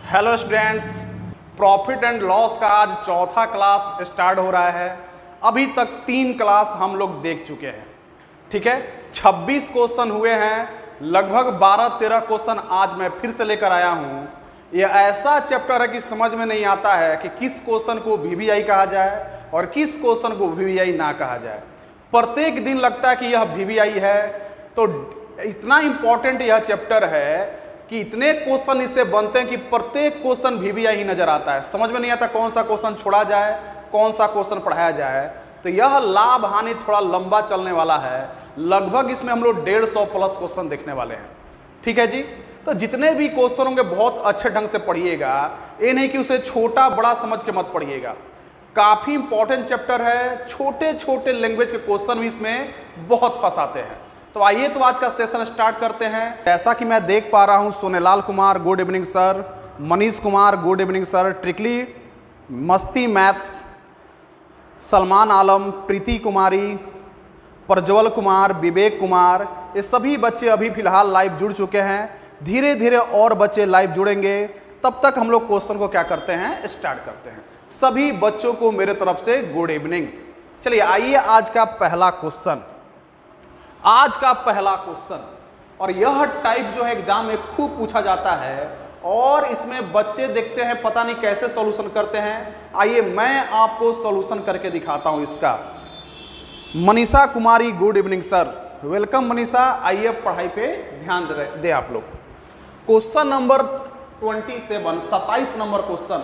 Hello students, profit and loss का आज चौथा क्लास स्टार्ट हो रहा है। अभी तक 3 क्लास हम लोग देख चुके हैं। ठीक है, 26 क्वेश्चन हुए हैं, लगभग 12-13 क्वेश्चन आज मैं फिर से लेकर आया हूँ। यह ऐसा चैप्टर है कि समझ में नहीं आता है कि किस क्वेश्चन को वीवीआई कहा जाए और किस क्वेश्चन को वीवीआई ना कहा जाए। प्रत्येक दिन लगता है कि यह वीवीआई है, तो इतना इम्पोर्टेंट यह चैप्टर है कि इतने क्वेश्चन इससे बनते हैं कि प्रत्येक क्वेश्चन वीवीआई ही नजर आता है। समझ में नहीं आता कौन सा क्वेश्चन छोड़ा जाए, कौन सा क्वेश्चन पढ़ाया जाए। तो यह लाभ हानि थोड़ा लंबा चलने वाला है। लगभग इसमें हम लोग 150 प्लस क्वेश्चन देखने वाले हैं। ठीक है जी, तो जितने भी क्वेश्चन होंगे बहुत अच्छे ढंग से पढ़िएगा। ये नहीं कि उसे छोटा बड़ा समझ के मत पढ़िएगा। काफी इंपॉर्टेंट चैप्टर है। छोटे छोटे लैंग्वेज के क्वेश्चन भी इसमें बहुत फंसाते हैं। तो आइए तो आज का सेशन स्टार्ट करते हैं। जैसा कि मैं देख पा रहा हूं, Sonelal Kumar good evening sir, Manish Kumar good evening sir, tricky मस्ती मैथ्स, सलमान आलम, प्रीति कुमारी, प्रज्वल कुमार, विवेक कुमार, ये सभी बच्चे अभी फिलहाल लाइव जुड़ चुके हैं। धीरे धीरे और बच्चे लाइव जुड़ेंगे, तब तक हम लोग क्वेश्चन को क्या करते हैं, स्टार्ट करते हैं। सभी बच्चों को मेरे तरफ से गुड इवनिंग। चलिए आइए आज का पहला क्वेश्चन। आज का पहला क्वेश्चन, और यह टाइप जो है एग्जाम में खूब पूछा जाता है और इसमें बच्चे देखते हैं पता नहीं कैसे सॉल्यूशन करते हैं। आइए मैं आपको सॉल्यूशन करके दिखाता हूं इसका। Manisha Kumari good evening sir, welcome Manisha. आइए पढ़ाई पे ध्यान दे आप लोग। क्वेश्चन नंबर 27 नंबर क्वेश्चन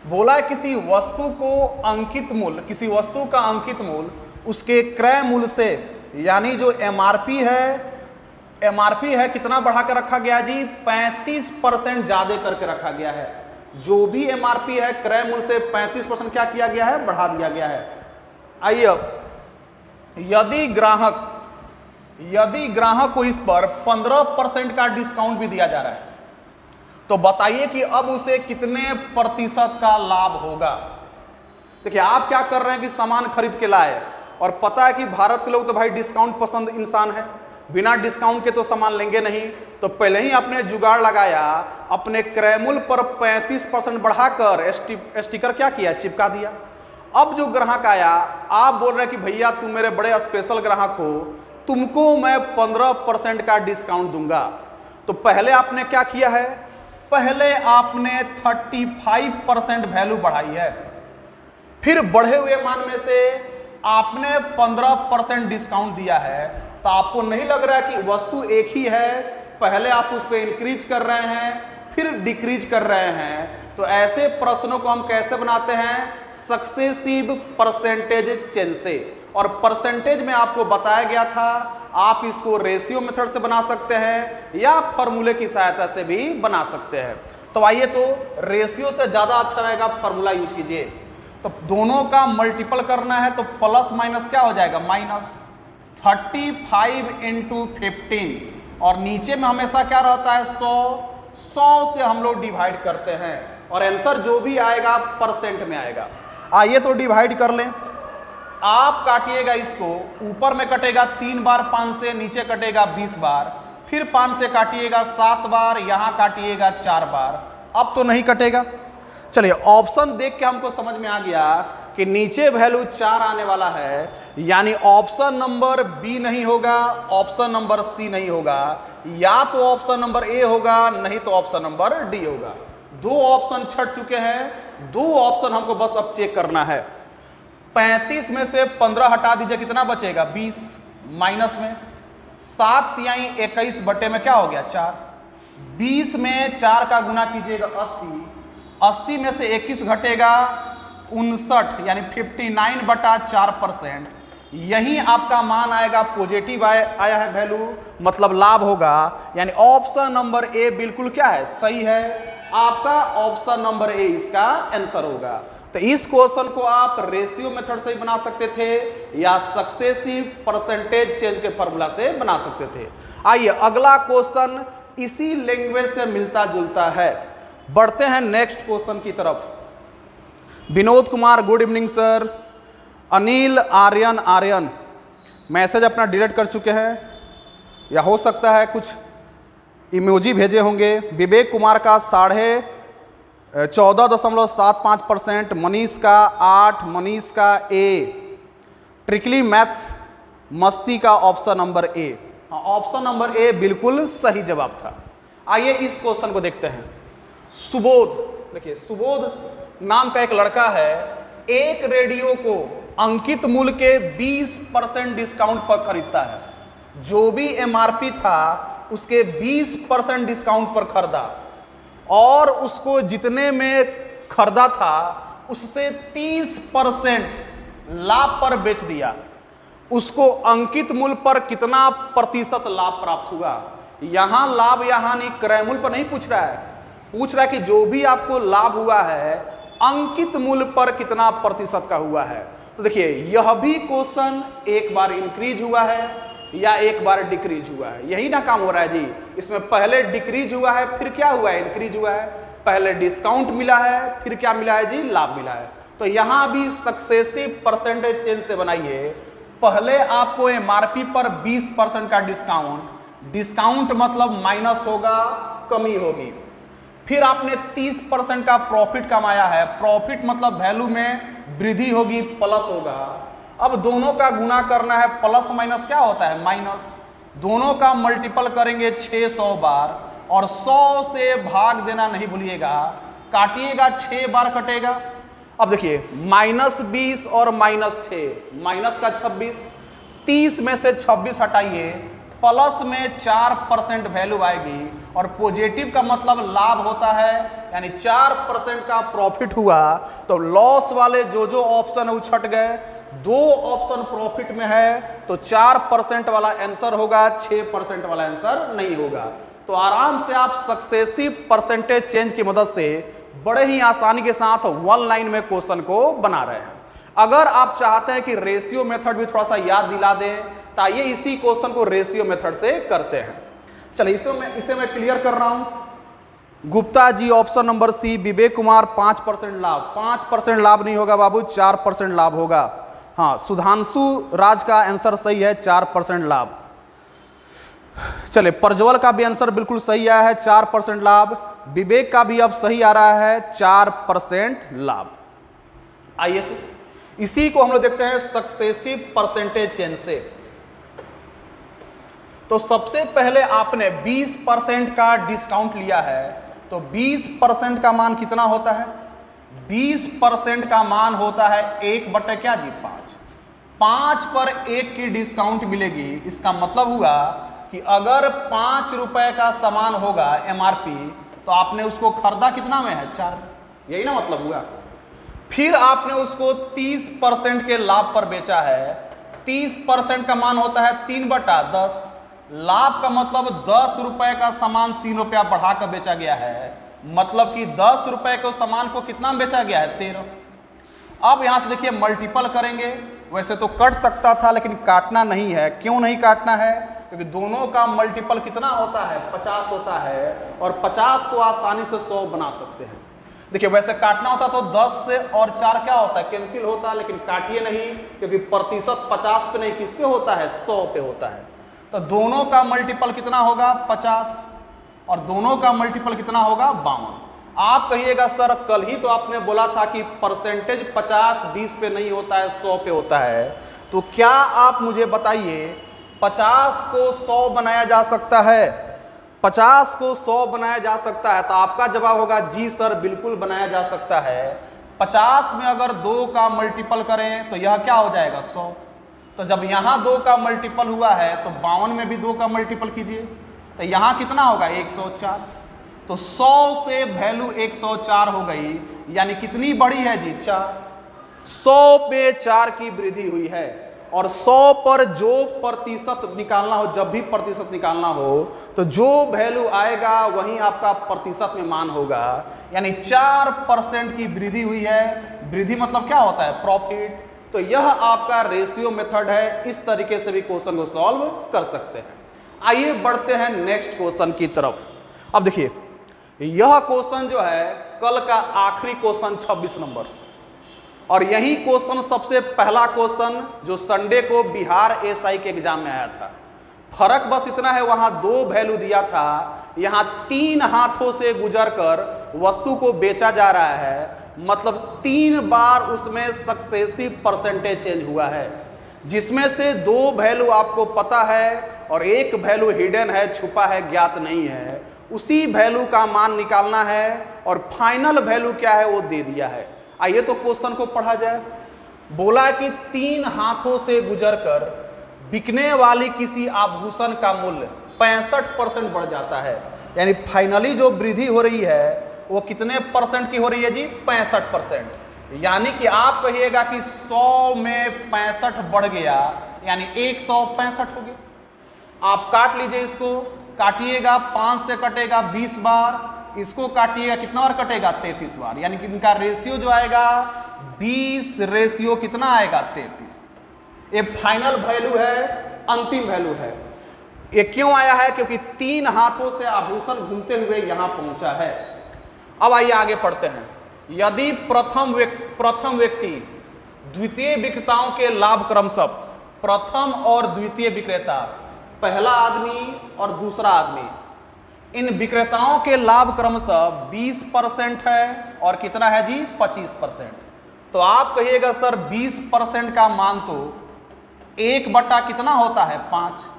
बोला है किसी वस्तु को अंकित मूल्य, किसी वस्तु का अंकित मूल्य उसके क्रय मूल्य से, यानी जो एमआरपी है कितना बढ़ा कर रखा गया जी, 35% ज्यादा करके रखा गया है। जो भी एमआरपी है क्रय मूल्य से 35% क्या किया गया है, बढ़ा दिया गया है। आइए अब यदि ग्राहक को इस पर 15% का डिस्काउंट भी दिया जा रहा है, तो बताइए कि अब उसे कितने प्रतिशत का लाभ होगा। देखिए आप क्या कर रहे हैं कि सामान खरीद के लाए और पता है कि भारत के लोग तो भाई डिस्काउंट पसंद इंसान है, बिना डिस्काउंट के तो सामान लेंगे नहीं। तो पहले ही आपने जुगाड़ लगाया, अपने क्रय मूल्य पर 35% बढ़ाकर स्टिकर क्या किया, चिपका दिया। अब जो ग्राहक आया, आप बोल रहे हैं कि भैया तुम मेरे बड़े स्पेशल ग्राहक हो, तुमको मैं 15% का डिस्काउंट दूंगा। तो पहले आपने क्या किया है, पहले आपने 35% वैल्यू बढ़ाई है, फिर बढ़े हुए मान में से आपने 15% डिस्काउंट दिया है। तो आपको नहीं लग रहा है कि वस्तु एक ही है, पहले आप उस पर इंक्रीज कर रहे हैं फिर डिक्रीज कर रहे हैं। तो ऐसे प्रश्नों को हम कैसे बनाते हैं, सक्सेसिव परसेंटेज चेंज से। और परसेंटेज में आपको बताया गया था, आप इसको रेशियो मेथड से बना सकते हैं या फॉर्मूले की सहायता से भी बना सकते हैं। तो आइए तो रेशियो से ज्यादा अच्छा रहेगा, फॉर्मूला यूज कीजिए। तो दोनों का मल्टीपल करना है, तो प्लस माइनस क्या हो जाएगा, माइनस 35 × 15, और नीचे में हमेशा क्या रहता है, 100 से हम लोग डिवाइड करते हैं और आंसर जो भी आएगा परसेंट में आएगा। आइए तो डिवाइड कर लें। आप काटिएगा इसको, ऊपर में कटेगा 3 बार 5 से, नीचे कटेगा 20 बार, फिर 5 से काटिएगा 7 बार, यहां काटिएगा 4 बार। अब तो नहीं कटेगा। चलिए ऑप्शन देख के हमको समझ में आ गया कि नीचे वैल्यू 4 आने वाला है, यानी ऑप्शन नंबर बी नहीं होगा, ऑप्शन नंबर सी नहीं होगा, या तो ऑप्शन नंबर ए होगा, नहीं तो ऑप्शन नंबर डी होगा। 2 ऑप्शन छट चुके हैं, 2 ऑप्शन हमको बस अब चेक करना है। 35 में से 15 हटा दीजिए, कितना बचेगा, 20, माइनस में 7 तिहाई 21 बटे में क्या हो गया, 4। 20 में 4 का गुना कीजिएगा 80, 80 में से 21 घटेगा 59, यानी 59/4%। यही आपका मान आएगा, पॉजिटिव आया है वैल्यू, मतलब लाभ होगा। यानी ऑप्शन नंबर ए बिल्कुल क्या है, सही है। आपका ऑप्शन नंबर ए इसका आंसर होगा। तो इस क्वेश्चन को आप रेशियो मेथड से बना सकते थे या सक्सेसिव परसेंटेज चेंज के फॉर्मूला से बना सकते थे। आइए अगला क्वेश्चन इसी लैंग्वेज से मिलता जुलता है। बढ़ते हैं नेक्स्ट क्वेश्चन की तरफ। Vinod Kumar good evening sir, Anil Aryan message अपना डिलीट कर चुके हैं, या हो सकता है कुछ इमोजी भेजे होंगे। विवेक कुमार का 14.75%, मनीष का 8, मनीष का ए। ट्रिकली मैथ्स मस्ती का ऑप्शन नंबर ए। हाँ, ऑप्शन नंबर ए बिल्कुल सही जवाब था। आइए इस क्वेश्चन को देखते हैं। सुबोध, देखिए सुबोध नाम का एक लड़का है, एक रेडियो को अंकित मूल्य के 20% डिस्काउंट पर खरीदता है। जो भी एमआरपी था उसके 20% डिस्काउंट पर खरीदा और उसको जितने में खरीदा था उससे 30% लाभ पर बेच दिया। उसको अंकित मूल्य पर कितना प्रतिशत लाभ प्राप्त हुआ? यहां लाभ यहां नहीं, क्रय मूल्य पर नहीं पूछ रहा है, पूछ रहा है कि जो भी आपको लाभ हुआ है अंकित मूल्य पर कितना प्रतिशत का हुआ है। तो देखिए यह भी क्वेश्चन एक बार इंक्रीज हुआ है या एक बार डिक्रीज हुआ है, यही ना काम हो रहा है जी। इसमें पहले डिक्रीज हुआ है, फिर क्या हुआ है? इंक्रीज हुआ है। पहले डिस्काउंट मिला है, फिर क्या मिला है जी? लाभ मिला है। तो यहां भी सक्सेसिव परसेंटेज चेंज से बनाइए। पहले आपको एमआरपी पर 20% का डिस्काउंट, डिस्काउंट मतलब माइनस होगा, कमी होगी। फिर आपने 30% का प्रॉफिट कमाया है, प्रॉफिट मतलब वैल्यू में वृद्धि होगी, प्लस होगा। अब दोनों का गुना करना है, प्लस माइनस क्या होता है? माइनस। दोनों का मल्टीपल करेंगे 600 बार और 100 से भाग देना नहीं भूलिएगा, काटिएगा 6 बार कटेगा। अब देखिए -20 और -6, माइनस का 26, 30 में से 26 हटाइए, प्लस में 4% वैल्यू आएगी और पॉजिटिव का मतलब लाभ होता है, यानी 4% का प्रॉफिट हुआ। तो लॉस वाले जो ऑप्शन है वो छट गए, 2 ऑप्शन प्रॉफिट में है, तो 4% वाला आंसर होगा, 6% वाला आंसर नहीं होगा। तो आराम से आप सक्सेसिव परसेंटेज चेंज की मदद से बड़े ही आसानी के साथ वन लाइन में क्वेश्चन को बना रहे हैं। अगर आप चाहते हैं कि रेशियो मेथड भी थोड़ा सा याद दिला दें, तो आइए इसी क्वेश्चन को रेशियो मेथड से करते हैं। चलिए इसे मैं क्लियर कर रहा हूं। Gupta ji option number C, Vivek Kumar 5% लाभ। 5% लाभ नहीं होगा बाबू, 4% लाभ होगा। हाँ, सुधांशु राज का आंसर सही है, 4% लाभ। चलिए प्रज्वल का भी आंसर बिल्कुल सही आया है, 4% लाभ। विवेक का भी अब सही आ रहा है, 4% लाभ। आइए तो इसी को हम लोग देखते हैं सक्सेसिव परसेंटेज चेंज से। तो सबसे पहले आपने 20% का डिस्काउंट लिया है, तो 20% का मान कितना होता है? 20% का मान होता है 1 क्या जी? 5। 5 पर 1 की डिस्काउंट मिलेगी। इसका मतलब हुआ कि अगर 5 रुपए का सामान होगा एमआरपी, तो आपने उसको खरीदा कितना में है? 4। यही ना मतलब हुआ। फिर आपने उसको 30% के लाभ पर बेचा है। 30% का मान होता है 3/10। लाभ का मतलब 10 रुपए का सामान 3 रुपया बढ़ाकर बेचा गया है, मतलब कि 10 रुपए को सामान को कितना बेचा गया है? 13। अब यहां से देखिए मल्टीपल करेंगे। वैसे तो कट सकता था लेकिन काटना नहीं है। क्यों नहीं काटना है? क्योंकि दोनों का मल्टीपल कितना होता है? 50 होता है, और 50 को आसानी से 100 बना सकते हैं। देखिए वैसे काटना होता तो 10 से और 4 क्या होता है? कैंसिल होता है, लेकिन काटिए नहीं, क्योंकि प्रतिशत 50 पे नहीं, किस पे होता है? 100 पे होता है। तो दोनों का मल्टीपल कितना होगा? 50, और दोनों का मल्टीपल कितना होगा? 52। आप कहिएगा सर कल ही तो आपने बोला था कि परसेंटेज 50-20 पे नहीं होता है, 100 पे होता है। तो क्या आप मुझे बताइए 50 को 100 बनाया जा सकता है? 50 को 100 बनाया जा सकता है? तो आपका जवाब होगा जी सर बिल्कुल बनाया जा सकता है। 50 में अगर 2 का मल्टीपल करें तो यह क्या हो जाएगा? 100। तो जब यहाँ 2 का मल्टीपल हुआ है तो 52 में भी 2 का मल्टीपल कीजिए, तो यहाँ कितना होगा? 104। तो 100 से वैल्यू 104 हो गई, यानी कितनी बढ़ी है जी? 4। 100 पे 4 की वृद्धि हुई है। और 100 पर जो प्रतिशत निकालना हो, जब भी प्रतिशत निकालना हो, तो जो वैल्यू आएगा वही आपका प्रतिशत में मान होगा, यानी 4% की वृद्धि हुई है। वृद्धि मतलब क्या होता है? प्रॉफिट। तो यह आपका रेशियो मेथड है। इस तरीके से भी क्वेश्चन को सॉल्व कर सकते हैं। आइए बढ़ते हैं नेक्स्ट क्वेश्चन की तरफ। अब देखिए यह क्वेश्चन जो है कल का आखिरी क्वेश्चन 26 नंबर, और यही क्वेश्चन सबसे पहला क्वेश्चन जो संडे को बिहार एसआई के एग्जाम में आया था। फर्क बस इतना है, वहां 2 वैल्यू दिया था, यहां 3 हाथों से गुजरकर वस्तु को बेचा जा रहा है, मतलब 3 बार उसमें सक्सेसिव परसेंटेज चेंज हुआ है, जिसमें से 2 वैल्यू आपको पता है और 1 वैल्यू हिडन है, छुपा है, ज्ञात नहीं है। उसी वैल्यू का मान निकालना है और फाइनल वैल्यू क्या है वो दे दिया है। आइए तो क्वेश्चन को पढ़ा जाए। बोला कि 3 हाथों से गुजरकर बिकने वाली किसी आभूषण का मूल्य 65% बढ़ जाता है, यानी फाइनली जो वृद्धि हो रही है वो कितने परसेंट की हो रही है जी? 65%। यानी कि आप कहिएगा कि 100 में 65 बढ़ गया, यानी 165 हो गया। आप काट लीजिए, इसको काटिएगा, 5 से कटेगा 20 बार, इसको काटिएगा, कितना बार कटेगा? 33 बार, यानी कि इनका रेशियो जो आएगा 20 रेशियो कितना आएगा? 33। ये फाइनल वैल्यू है, अंतिम वैल्यू है। ये क्यों आया है? क्योंकि 3 हाथों से आभूषण घूमते हुए यहां पहुंचा है। अब आइए आगे पढ़ते हैं। यदि प्रथम व्यक्ति द्वितीय विक्रेताओं के लाभ क्रमशः, प्रथम और द्वितीय विक्रेता, पहला आदमी और दूसरा आदमी, इन विक्रेताओं के लाभ क्रमशः 20% है और कितना है जी? 25%। तो आप कहिएगा सर 20% का मान तो 1 बटा कितना होता है? 5।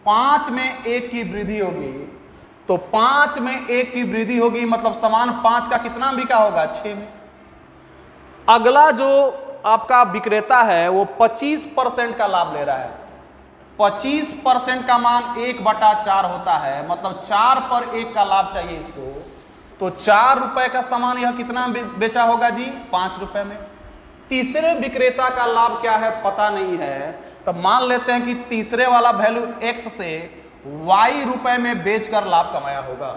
5 में 1 की वृद्धि होगी, तो 5 में 1 की वृद्धि होगी, मतलब समान 5 का कितना बिका होगा? 6 में। अगला जो आपका विक्रेता है वो 25% का लाभ ले रहा है। 25% का मान 1/4 होता है, मतलब 4 पर 1 का लाभ चाहिए इसको, तो 4 रुपए का सामान यह कितना बेचा होगा जी? 5 रुपए में। तीसरे विक्रेता का लाभ क्या है पता नहीं है, तो मान लेते हैं कि तीसरे वाला वैल्यू x से y रुपए में बेचकर लाभ कमाया होगा।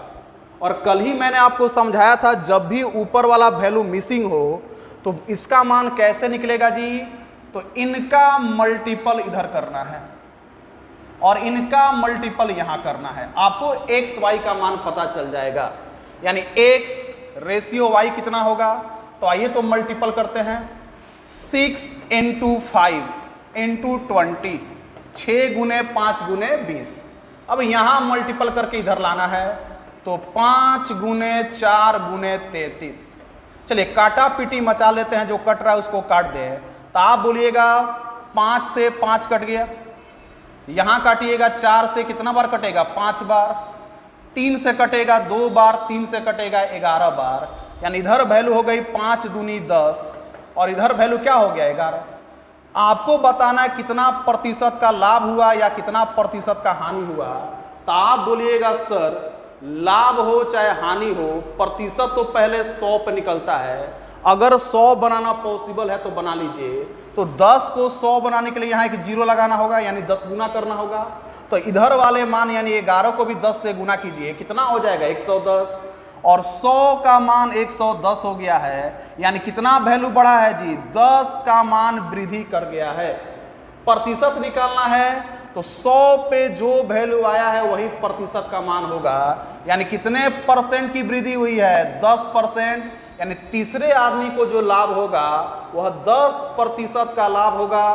और कल ही मैंने आपको समझाया था, जब भी ऊपर वाला वैल्यू मिसिंग हो तो इसका मान कैसे निकलेगा जी? तो इनका मल्टीपल इधर करना है और इनका मल्टीपल यहां करना है, आपको x y का मान पता चल जाएगा। यानी x रेशियो y कितना होगा? तो आइए तो मल्टीपल करते हैं। 6 × 5 × 20, 6 गुने 5 गुने 20। अब यहां मल्टीपल करके इधर लाना है, तो 5 गुने 4 गुने 33। चलिए काटा पीटी मचा लेते हैं, जो कट रहा है उसको काट दे। तो आप बोलिएगा 5 से 5 कट गया, यहां काटिएगा 4 से कितना बार कटेगा? 5 बार। 3 से कटेगा 2 बार, 3 से कटेगा 11 बार, यानी इधर वैल्यू हो गई 5 दूनी 10 और इधर वैल्यू क्या हो गया? 11। आपको बताना है कितना प्रतिशत का लाभ हुआ या कितना प्रतिशत का हानि हुआ। तो आप बोलिएगा सर लाभ हो चाहे हानि हो, प्रतिशत तो पहले 100 पे निकलता है। अगर 100 बनाना पॉसिबल है तो बना लीजिए। तो 10 को 100 बनाने के लिए यहाँ एक 0 लगाना होगा, यानी 10 गुना करना होगा। तो इधर वाले मान यानी 11 को भी 10 से गुना कीजिए, कितना हो जाएगा? 110। और 100 का मान 110 हो गया है, यानी कितना वैल्यू बढ़ा है जी? 10 का मान वृद्धि कर गया है। प्रतिशत निकालना है तो 100 पे जो वैल्यू आया है वही प्रतिशत का मान होगा, यानी कितने परसेंट की वृद्धि हुई है? 10%। यानी तीसरे आदमी को जो लाभ होगा वह 10% का लाभ होगा।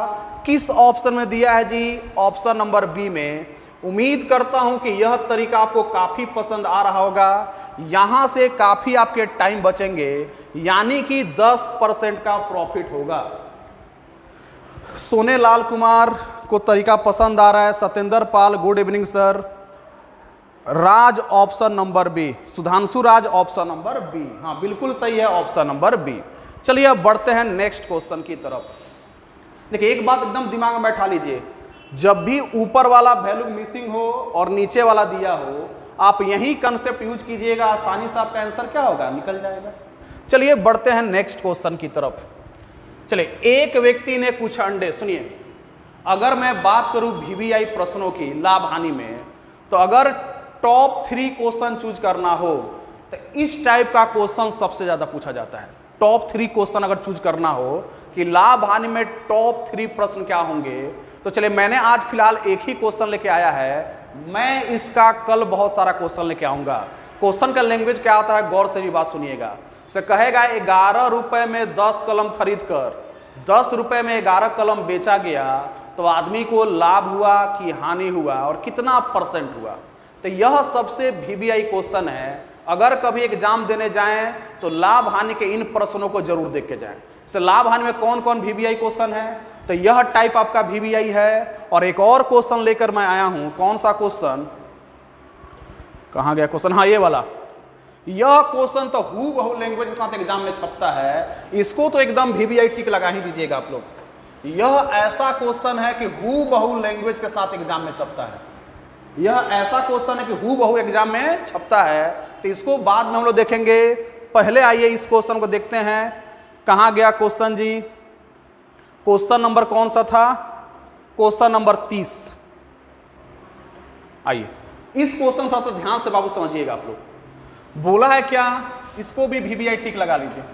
किस ऑप्शन में दिया है जी? ऑप्शन नंबर बी में। उम्मीद करता हूं कि यह तरीका आपको काफी पसंद आ रहा होगा। यहां से काफी आपके टाइम बचेंगे, यानी कि 10% का प्रॉफिट होगा। सोने लाल कुमार को तरीका पसंद आ रहा है। सत्येंद्र पाल गुड इवनिंग सर। राज ऑप्शन नंबर बी, सुधांशु राज ऑप्शन नंबर बी, हाँ बिल्कुल सही है ऑप्शन नंबर बी। चलिए अब बढ़ते हैं नेक्स्ट क्वेश्चन की तरफ। देखिए एक बात एकदम दिमाग में बैठा लीजिए, जब भी ऊपर वाला वैल्यू मिसिंग हो और नीचे वाला दिया हो, आप यही कंसेप्ट यूज कीजिएगा, आसानी से आपका आंसर क्या होगा? निकल जाएगा। चलिए बढ़ते हैं नेक्स्ट क्वेश्चन की तरफ। चलिए एक व्यक्ति ने कुछ अंडे, सुनिए अगर मैं बात करूं VBI प्रश्नों की लाभ हानि में, तो अगर टॉप 3 क्वेश्चन चूज करना हो तो इस टाइप का क्वेश्चन सबसे ज्यादा पूछा जाता है। टॉप 3 क्वेश्चन अगर चूज करना हो कि लाभ हानि में टॉप 3 प्रश्न क्या होंगे, तो चलिए मैंने आज फिलहाल एक ही क्वेश्चन लेके आया है, मैं इसका कल बहुत सारा क्वेश्चन लेके आऊंगा। क्वेश्चन का लैंग्वेज क्या होता है, गौर से भी बात सुनिएगा। से कहेगा 11 रुपए में 10 कलम खरीद कर 10 रुपए में 11 कलम बेचा गया, तो आदमी को लाभ हुआ कि हानि हुआ और कितना परसेंट हुआ। तो यह सबसे VBI क्वेश्चन है, अगर कभी एग्जाम देने जाएं तो लाभ हानि के इन प्रश्नों को जरूर देख के जाएं। जैसे लाभ हानि में कौन कौन वीवीआई क्वेश्चन है, तो यह टाइप आपका वीवीआई है। और एक और क्वेश्चन लेकर मैं आया हूं, कौन सा क्वेश्चन, कहां गया क्वेश्चन, हाँ ये वाला। यह क्वेश्चन तो हूबहू लैंग्वेज के साथ एग्जाम में छपता है, इसको तो एकदम वीवीआई टिक लगा ही दीजिएगा आप लोग। यह ऐसा क्वेश्चन है कि हूबहू लैंग्वेज के साथ एग्जाम में छपता है। यह ऐसा क्वेश्चन है कि हूबहू एग्जाम में छपता है, तो इसको बाद में हम लोग देखेंगे। पहले आइए इस क्वेश्चन को देखते हैं। कहां गया क्वेश्चन जी, क्वेश्चन नंबर कौन सा था, क्वेश्चन नंबर 30। आइए इस क्वेश्चन थोड़ा सा ध्यान से बाबू समझिएगा आप लोग। बोला है क्या, इसको भी वीवीआई टिक लगा लीजिए।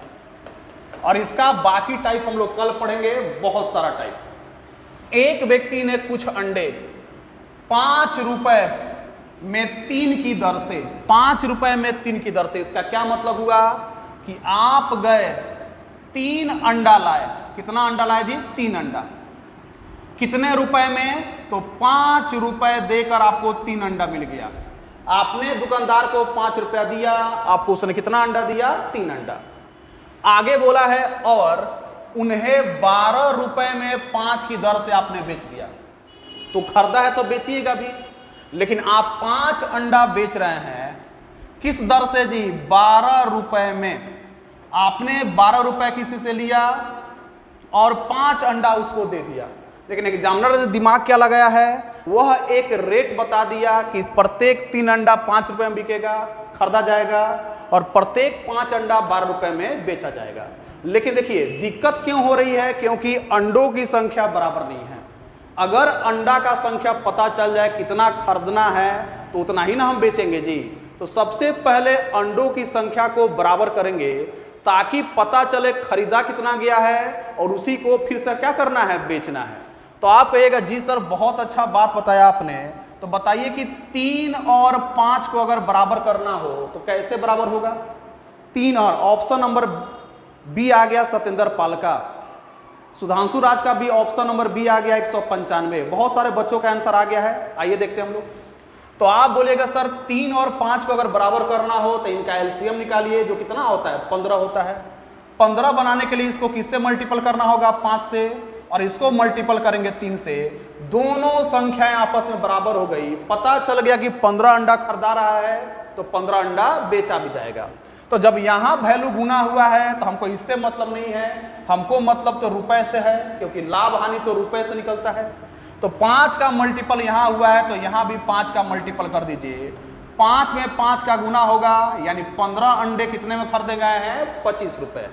और इसका बाकी टाइप हम लोग कल पढ़ेंगे, बहुत सारा टाइप। एक व्यक्ति ने कुछ अंडे 5 रुपए में 3 की दर से, 5 रुपए में 3 की दर से, इसका क्या मतलब हुआ कि आप गए 3 अंडा लाए। कितना अंडा लाए जी, 3 अंडा। कितने रुपए में, तो 5 रुपए देकर आपको 3 अंडा मिल गया। आपने दुकानदार को 5 रुपया दिया, आपको उसने कितना अंडा दिया, 3 अंडा। आगे बोला है और उन्हें 12 रुपए में 5 की दर से आपने बेच दिया। तो खरीदा है तो बेचिएगा भी, लेकिन आप 5 अंडा बेच रहे हैं किस दर से जी, 12 रुपए में। आपने 12 रुपए किसी से लिया और 5 अंडा उसको दे दिया, लेकिन एग्जामिनर ने दिमाग क्या लगाया है, वह एक रेट बता दिया कि प्रत्येक 3 अंडा 5 रुपए में बिकेगा, खरीदा जाएगा, और प्रत्येक 5 अंडा 12 रुपए में बेचा जाएगा। लेकिन देखिए दिक्कत क्यों हो रही है, क्योंकि अंडों की संख्या बराबर नहीं है। अगर अंडा का संख्या पता चल जाए कितना खरीदना है तो उतना ही ना हम बेचेंगे जी। तो सबसे पहले अंडों की संख्या को बराबर करेंगे ताकि पता चले खरीदा कितना गया है और उसी को फिर से क्या करना है, बेचना है। तो आप कहिएगा जी सर बहुत अच्छा बात बताया आपने, तो बताइए कि 3 और 5 को अगर बराबर करना हो तो कैसे बराबर होगा। 3 और ऑप्शन नंबर बी आ गया सत्येंद्र पाल का, सुधांशु राज का भी ऑप्शन नंबर बी आ गया 195। बहुत सारे बच्चों का आंसर आ गया है। आइए देखते हैं हम लोग। तो आप बोलिएगा सर 3 और 5 को अगर बराबर करना हो तो इनका एलसीएम निकालिए, जो कितना होता है, 15 होता है। 15 बनाने के लिए इसको किससे मल्टीपल करना होगा, 5 से, और इसको मल्टीपल करेंगे 3 से। दोनों संख्याएं आपस में बराबर हो गई। पता चल गया कि 15 अंडा खरीदा रहा है तो 15 अंडा बेचा भी जाएगा। तो जब यहां वैल्यू गुना हुआ है तो हमको इससे मतलब नहीं है, हमको मतलब तो रुपए से है, क्योंकि लाभ हानि तो रुपए से निकलता है। तो 5 का मल्टीपल यहां हुआ है तो यहां भी 5 का मल्टीपल कर दीजिए। 5 में 5 का गुना होगा, यानी 15 अंडे कितने में खरीदे गए हैं, 25 रुपए।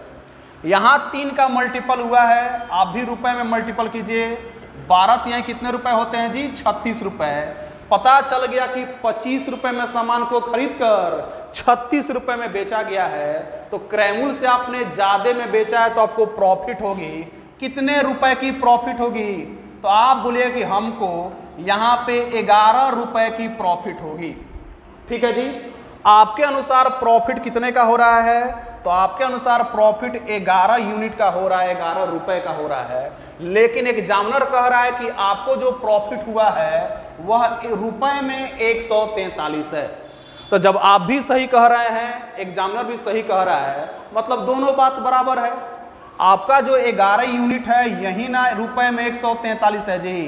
यहां 3 का मल्टीपल हुआ है, आप भी रुपए में मल्टीपल कीजिए। 12 तिहाई कितने रुपए होते हैं जी, 36 रुपए। पता चल गया कि 25 रुपए में सामान को खरीदकर 36 रुपए में बेचा गया है। तो क्रैमुल से आपने ज्यादा में बेचा है तो आपको प्रॉफिट होगी। कितने रुपए की प्रॉफिट होगी, तो आप बोलिए कि हमको यहां पे 11 रुपए की प्रॉफिट होगी। ठीक है जी, आपके अनुसार प्रॉफिट कितने का हो रहा है, तो आपके अनुसार प्रॉफिट 11 यूनिट का हो रहा है, 11 रुपए का हो रहा है। लेकिन एग्जामिनर कह रहा है कि आपको जो प्रॉफिट हुआ है वह रुपए में 143 है। तो जब आप भी सही कह रहे हैं, एग्जामिनर भी सही कह रहा है, मतलब दोनों बात बराबर है। आपका जो 11 यूनिट है यही ना रुपए में 143 है जी।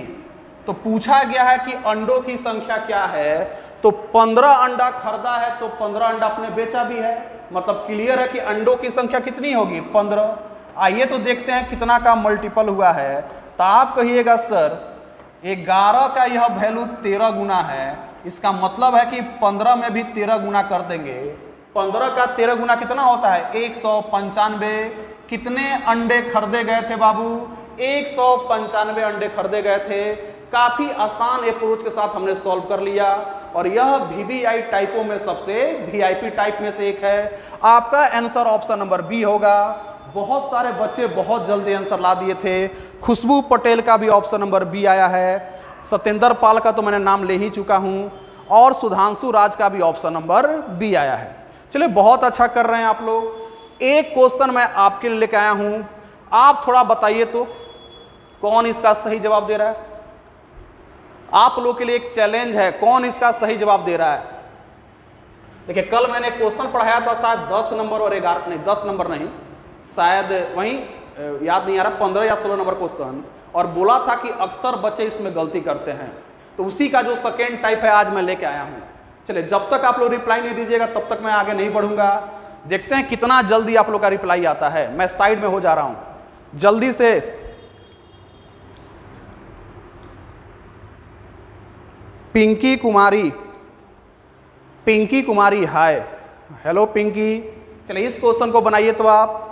तो पूछा गया है कि अंडों की संख्या क्या है, तो 15 अंडा खरीदा है तो 15 अंडा आपने बेचा भी है, मतलब क्लियर है कि अंडों की संख्या कितनी होगी, 15। आइए तो देखते हैं कितना का मल्टीपल हुआ है। तो आप कहिएगा सर 11 का यह वैल्यू 13 गुना है, इसका मतलब है कि 15 में भी 13 गुना कर देंगे। 15 का 13 गुना कितना होता है, 195। कितने अंडे खरीदे गए थे बाबू, 195 अंडे खरीदे गए थे। काफी आसान अप्रोच के साथ हमने सॉल्व कर लिया, और यह वीवीआई टाइपों में सबसे वीआईपी टाइप में से एक है। आपका आंसर ऑप्शन नंबर बी होगा। बहुत सारे बच्चे बहुत जल्दी आंसर ला दिए थे। खुशबू पटेल का भी ऑप्शन नंबर बी आया है, सत्येंद्र पाल का तो मैंने नाम ले ही चुका हूं, और सुधांशु राज का भी ऑप्शन नंबर बी आया है। चलिए बहुत अच्छा कर रहे हैं आप लोग। एक क्वेश्चन मैं आपके लिए लेके आया हूं, आप थोड़ा बताइए तो कौन इसका सही जवाब दे रहा है। आप लोग के लिए एक चैलेंज है, कौन इसका सही जवाब दे रहा है। देखिए कल मैंने क्वेश्चन पढ़ाया था शायद 10 नंबर और 11 नहीं 10 नंबर नहीं शायद वहीं याद नहीं आ रहा 15 या 16 नंबर क्वेश्चन, और बोला था कि अक्सर बच्चे इसमें गलती करते हैं। तो उसी का जो सेकेंड टाइप है आज मैं लेके आया हूँ। चलिए जब तक आप लोग रिप्लाई नहीं दीजिएगा तब तक मैं आगे नहीं बढ़ूंगा। देखते हैं कितना जल्दी आप लोग का रिप्लाई आता है। मैं साइड में हो जा रहा हूं जल्दी से। पिंकी कुमारी हाय, हेलो पिंकी। चलिए इस क्वेश्चन को बनाइए। तो आप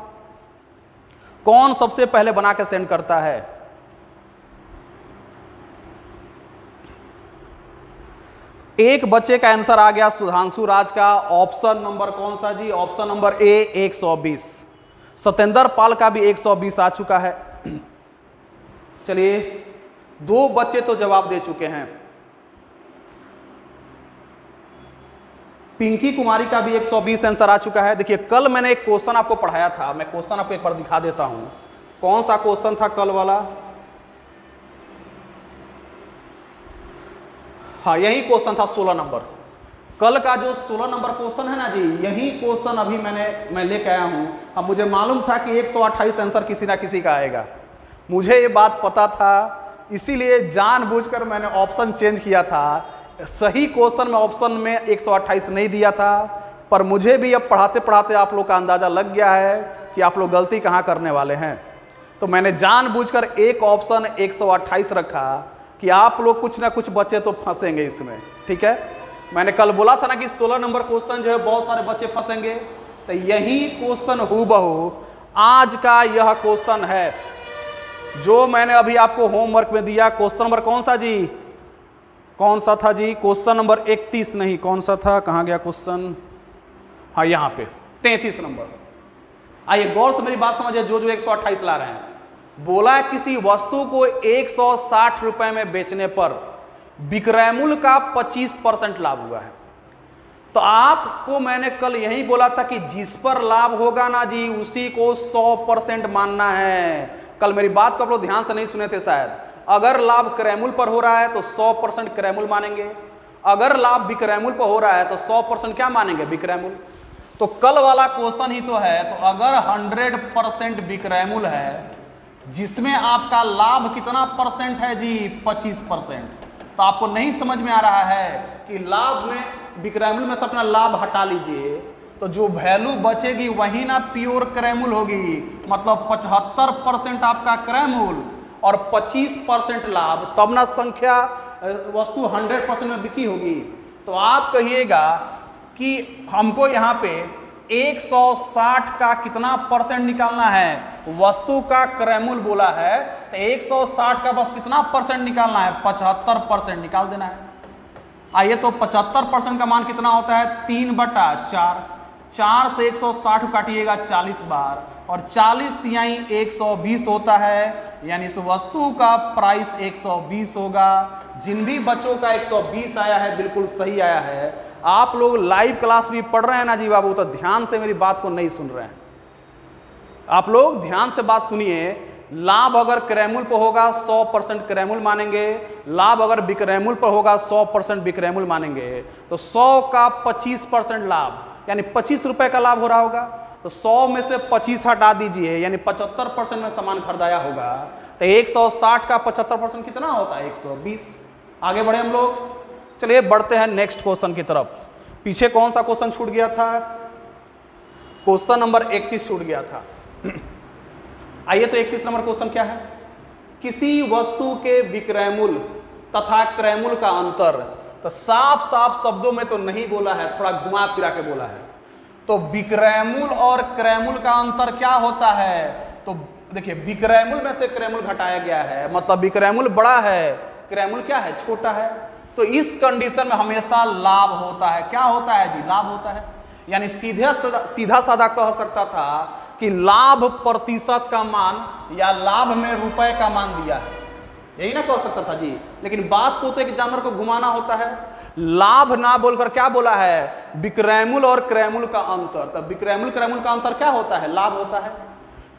कौन सबसे पहले बना के सेंड करता है? एक बच्चे का आंसर आ गया सुधांशु राज का। ऑप्शन नंबर कौन सा जी? Option number A 120। Satendra Pal का भी 120 आ चुका है। चलिए 2 बच्चे तो जवाब दे चुके हैं। पिंकी कुमारी का भी 120 आंसर आ चुका है। देखिए कल मैंने एक क्वेश्चन आपको पढ़ाया था, मैं क्वेश्चन आपको एक बार दिखा देता हूं। कौन सा क्वेश्चन था कल वाला? हाँ यही क्वेश्चन था 16 नंबर। कल का जो 16 नंबर क्वेश्चन है ना जी, यही क्वेश्चन अभी मैं लेके आया हूं। अब मुझे मालूम था कि 128 आंसर किसी ना किसी का आएगा, मुझे ये बात पता था, इसीलिए जानबूझकर मैंने ऑप्शन चेंज किया था। सही क्वेश्चन में ऑप्शन में 128 नहीं दिया था, पर मुझे भी अब पढ़ाते पढ़ाते आप लोग का अंदाजा लग गया है कि आप लोग गलती कहाँ करने वाले हैं। तो मैंने जानबूझकर एक ऑप्शन 128 रखा कि आप लोग कुछ ना कुछ बच्चे तो फंसेंगे इसमें। ठीक है, मैंने कल बोला था ना कि 16 नंबर क्वेश्चन जो है बहुत सारे बच्चे फंसेंगे, तो यही क्वेश्चन हूबहू आज का यह क्वेश्चन है जो मैंने अभी आपको होमवर्क में दिया। क्वेश्चन नंबर कौन सा जी? कौन सा था जी? क्वेश्चन नंबर 31 नहीं, कौन सा था, कहाँ गया क्वेश्चन? हाँ यहाँ पे 33 नंबर। आइए गौर से मेरी बात समझिए। जो 128 ला रहे हैं, बोला किसी वस्तु को 160 रुपए में बेचने पर विक्रय मूल्य का 25% लाभ हुआ है। तो आपको मैंने कल यही बोला था कि जिस पर लाभ होगा ना जी उसी को 100% मानना है। कल मेरी बात को आप लोग ध्यान से नहीं सुने थे शायद। अगर लाभ क्रय मूल्य पर हो रहा है तो 100% क्रय मूल्य मानेंगे, अगर लाभ विक्रय मूल्य पर हो रहा है तो 100% क्या मानेंगे? विक्रय मूल्य। तो कल वाला क्वेश्चन ही तो है। तो अगर 100% विक्रय मूल्य है जिसमें आपका लाभ कितना परसेंट है जी? 25%। तो आपको नहीं समझ में आ रहा है कि लाभ में विक्रय मूल्य में से अपना लाभ हटा लीजिए तो जो वैल्यू बचेगी वही ना प्योर क्रय मूल्य होगी। मतलब 75% आपका क्रय मूल्य और 25% लाभ, तब ना संख्या वस्तु 100% में बिकी होगी। तो आप कहिएगा कि हमको यहाँ पे 160 का कितना परसेंट निकालना है? वस्तु का क्रय मूल्य बोला है तो 160 का बस कितना परसेंट निकालना है? 75% निकाल देना है। आइए तो 75% का मान कितना होता है? 3/4। 4 से 160 काटिएगा 40 बार और 40 तिहाई 120 होता है, यानी इस वस्तु का प्राइस 120 होगा। जिन भी बच्चों का 120 आया है बिल्कुल सही आया है। आप लोग लाइव क्लास भी पढ़ रहे हैं ना जी बाबू, तो ध्यान से मेरी बात को नहीं सुन रहे हैं। आप लोग ध्यान से बात सुनिए। लाभ अगर क्रय मूल्य पर होगा 100% क्रय मूल्य मानेंगे, लाभ अगर विक्रय मूल्य पर होगा 100% विक्रय मूल्य मानेंगे। तो 100 का 25% लाभ यानी 25 रुपए का लाभ हो रहा होगा। तो 100 में से 25 हटा दीजिए यानी 75% में सामान खरीदाया होगा। तो 160 का 75% कितना होता है? 120। आगे बढ़े हम लोग। चलिए बढ़ते हैं नेक्स्ट क्वेश्चन की तरफ। पीछे कौन सा क्वेश्चन छूट गया था? क्वेश्चन नंबर 31 छूट गया था। आइए तो 31 नंबर क्वेश्चन क्या है? किसी वस्तु के विक्रय मूल्य तथा क्रय मूल्य का अंतर। तो साफ साफ शब्दों में तो नहीं बोला है, थोड़ा घुमा फिरा के बोला है। तो विक्रय मूल्य और क्रय मूल्य का अंतर क्या होता है? तो देखिए विक्रय मूल्य में से क्रय मूल्य घटाया गया है, मतलब विक्रय मूल्य बड़ा है, क्रय मूल्य क्या है? छोटा है। तो इस कंडीशन में हमेशा लाभ होता है। क्या होता है जी? लाभ होता है। यानी सीधा साधा कह सकता था कि लाभ प्रतिशत का मान या लाभ में रुपए का मान दिया है, यही ना कह सकता था जी। लेकिन बात को तो एक जानवर को घुमाना होता है। लाभ ना बोलकर क्या बोला है? विक्रय मूल्य और क्रय मूल्य का अंतर। तब विक्रय मूल्य क्रय मूल्य का अंतर क्या होता है? लाभ होता है।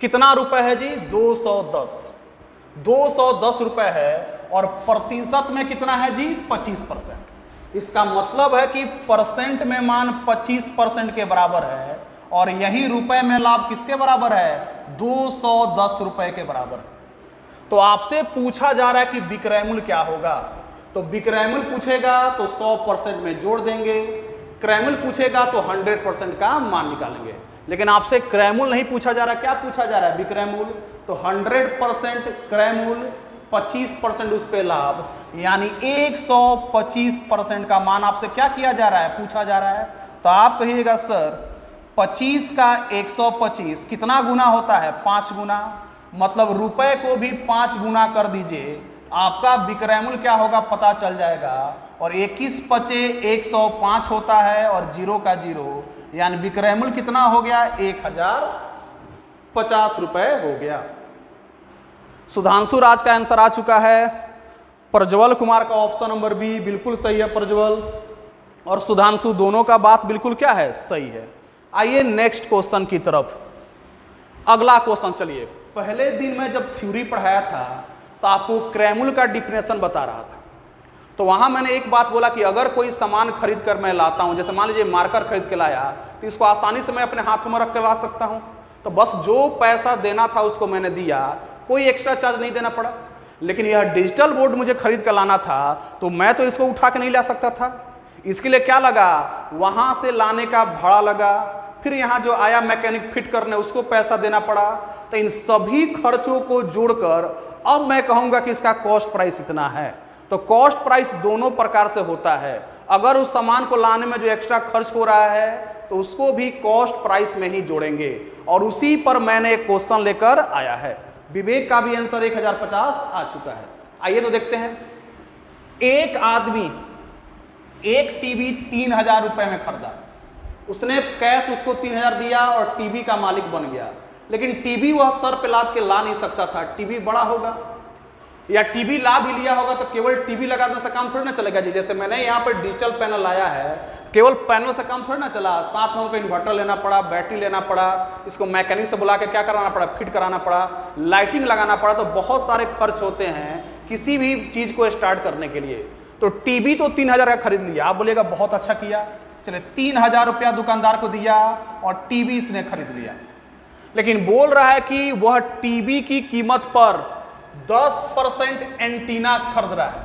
कितना रुपए है जी? 210। 210 रुपए है और प्रतिशत में कितना है जी? 25%। इसका मतलब है कि परसेंट में मान 25% के बराबर है और यही रुपए में लाभ किसके बराबर है? 210 रुपए के बराबर है। तो आपसे पूछा जा रहा है कि विक्रय मूल्य क्या होगा, तो विक्रय मूल्य पूछेगा तो 100% में जोड़ देंगे, क्रय मूल्य पूछेगा तो 100% का मान निकालेंगे। लेकिन आपसे क्रय मूल्य नहीं पूछा जा रहा, क्या पूछा जा रहा है? विक्रय मूल्य। तो 100% क्रय मूल्य, 25% उस पे लाभ, यानी 125% का मान आपसे क्या किया जा रहा है? पूछा जा रहा है। तो आप कहिएगा सर 25 का 125 कितना गुना होता है? 5 गुना, मतलब रुपए को भी 5 गुना कर दीजिए, आपका विक्रय मूल्य क्या होगा पता चल जाएगा। और 21 पचे 105 होता है और 0 का 0, यानी विक्रय मूल्य कितना हो गया? 1050 रुपए हो गया। सुधांशु राज का आंसर आ चुका है। प्रज्वल कुमार का ऑप्शन नंबर बी बिल्कुल सही है। प्रज्वल और सुधांशु दोनों का बात बिल्कुल क्या है? सही है। आइए नेक्स्ट क्वेश्चन की तरफ। अगला क्वेश्चन चलिए, पहले दिन मैं जब थ्योरी पढ़ाया था तो आपको क्रय मूल्य का डिफिनेशन बता रहा था। तो वहां मैंने एक बात बोला कि अगर कोई सामान खरीद कर मैं लाता हूं, जैसे मान लीजिए मार्कर खरीद के लाया, तो इसको आसानी से मैं अपने हाथों में रख कर ला सकता हूं। तो बस जो पैसा देना था उसको मैंने दिया, कोई एक्स्ट्रा चार्ज नहीं देना पड़ा। लेकिन यह डिजिटल बोर्ड मुझे खरीद कर लाना था तो मैं तो इसको उठा के नहीं ला सकता था। इसके लिए क्या लगा? वहां से लाने का भाड़ा लगा, फिर यहाँ जो आया मैकेनिक फिट करने उसको पैसा देना पड़ा। तो इन सभी खर्चों को जोड़कर अब मैं कहूंगा कि इसका कॉस्ट प्राइस इतना है। तो कॉस्ट प्राइस दोनों प्रकार से होता है। अगर उस सामान को लाने में जो एक्स्ट्रा खर्च हो रहा है तो उसको भी कॉस्ट प्राइस में ही जोड़ेंगे, और उसी पर मैंने एक क्वेश्चन लेकर आया है। विवेक का भी आंसर 1050 आ चुका है। आइए तो देखते हैं। एक आदमी एक टीवी 3000 रुपए में खरीदा, उसने कैश उसको 3000 दिया और टीवी का मालिक बन गया। लेकिन टीवी वह सर पे लाद के ला नहीं सकता था, टीवी बड़ा होगा, या टीवी ला भी लिया होगा तो केवल टीवी लगाने से काम थोड़ी ना चलेगा जी। जैसे मैंने यहाँ पर डिजिटल पैनल लाया है, केवल पैनल से काम थोड़ी ना चला, साथ में उनको इन्वर्टर लेना पड़ा, बैटरी लेना पड़ा, इसको मैकेनिक से बुला के क्या कराना पड़ा? फिट कराना पड़ा, लाइटिंग लगाना पड़ा। तो बहुत सारे खर्च होते हैं किसी भी चीज को स्टार्ट करने के लिए। तो टीवी तो 3000 का खरीद लिया, आप बोलिएगा बहुत अच्छा किया, चले 3000 रुपया दुकानदार को दिया और टीवी इसने खरीद लिया। लेकिन बोल रहा है कि वह टीवी की कीमत पर 10% एंटीना खरीद रहा है,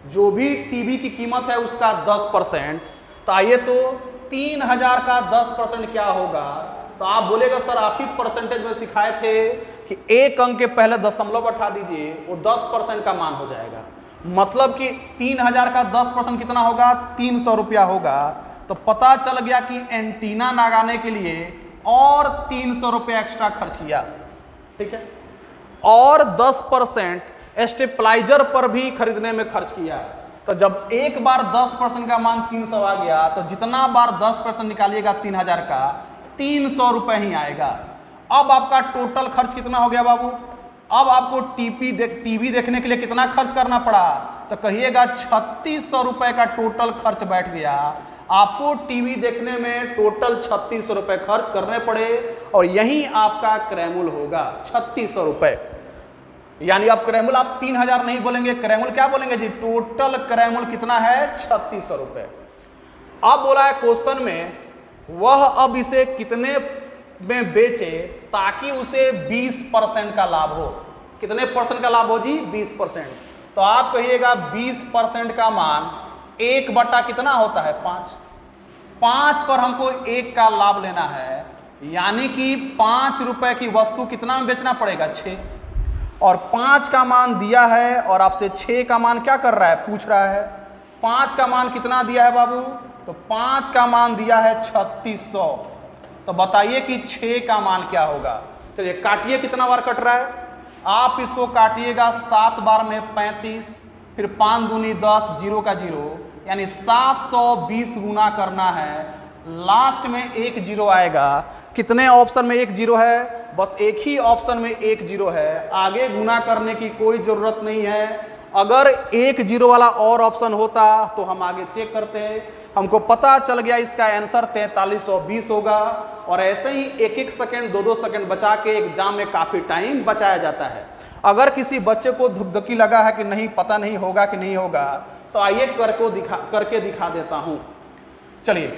जो भी टीवी की कीमत है उसका 10%। तो आइए तो 3000 का 10% क्या होगा? तो आप बोलेगा सर आप ही परसेंटेज में सिखाए थे कि एक अंक के पहले दशमलव बैठा दीजिए, वो 10% का मान हो जाएगा। मतलब कि 3000 का 10% कितना होगा? 300 रुपया होगा। तो पता चल गया कि एंटीना लगाने के लिए और 300 रुपया एक्स्ट्रा खर्च किया, ठीक है। और 10% स्टेपलाइजर पर भी खरीदने में खर्च किया। तो जब एक बार 10% का मान 300 आ गया तो जितना बार 10% निकालिएगा 3000 का, 300 रुपए ही आएगा। अब आपका टोटल खर्च कितना हो गया बाबू? अब आपको टीवी देखने के लिए कितना खर्च करना पड़ा? तो कहिएगा 3600 रुपए का टोटल खर्च बैठ गया। आपको टीवी देखने में टोटल 3600 रुपए खर्च करने पड़े और यही आपका क्रय मूल्य होगा 3600 रुपए। यानी अब क्रय मूल्य आप 3000 नहीं बोलेंगे, क्रय मूल्य क्या बोलेंगे जी? टोटल क्रय मूल्य कितना है? 3600 रुपए। अब बोला है क्वेश्चन में वह अब इसे कितने में बेचे ताकि उसे 20% का लाभ हो। कितने परसेंट का लाभ हो जी? 20%। तो आप कहिएगा 20% का मान 1/, कितना होता है? 5। 5 पर हमको 1 का लाभ लेना है, यानी कि 5 रुपए की वस्तु कितना में बेचना पड़ेगा? 6। और 5 का मान दिया है और आपसे 6 का मान क्या कर रहा है? पूछ रहा है। 5 का मान कितना दिया है बाबू? तो 5 का मान दिया है 3600। तो बताइए कि 6 का मान क्या होगा? चलिए काटिए, कितना बार कट रहा है? आप इसको काटिएगा 7 बार में 35, फिर 5 दूनी 10, 0 का 0, यानी 720 गुना करना है। लास्ट में 1 0 आएगा। कितने ऑप्शन में 1 0 है? बस एक ही ऑप्शन में 1 0 है, आगे गुना करने की कोई जरूरत नहीं है। अगर 1 0 वाला और ऑप्शन होता तो हम आगे चेक करते। हमको पता चल गया इसका आंसर 4320 होगा। और ऐसे ही 1-1 सेकंड 2-2 सेकंड बचा के एग्जाम में काफी टाइम बचाया जाता है। अगर किसी बच्चे को धुकधुकी लगा है कि नहीं पता नहीं होगा कि नहीं होगा, तो आइए करके दिखा देता हूं। चलिए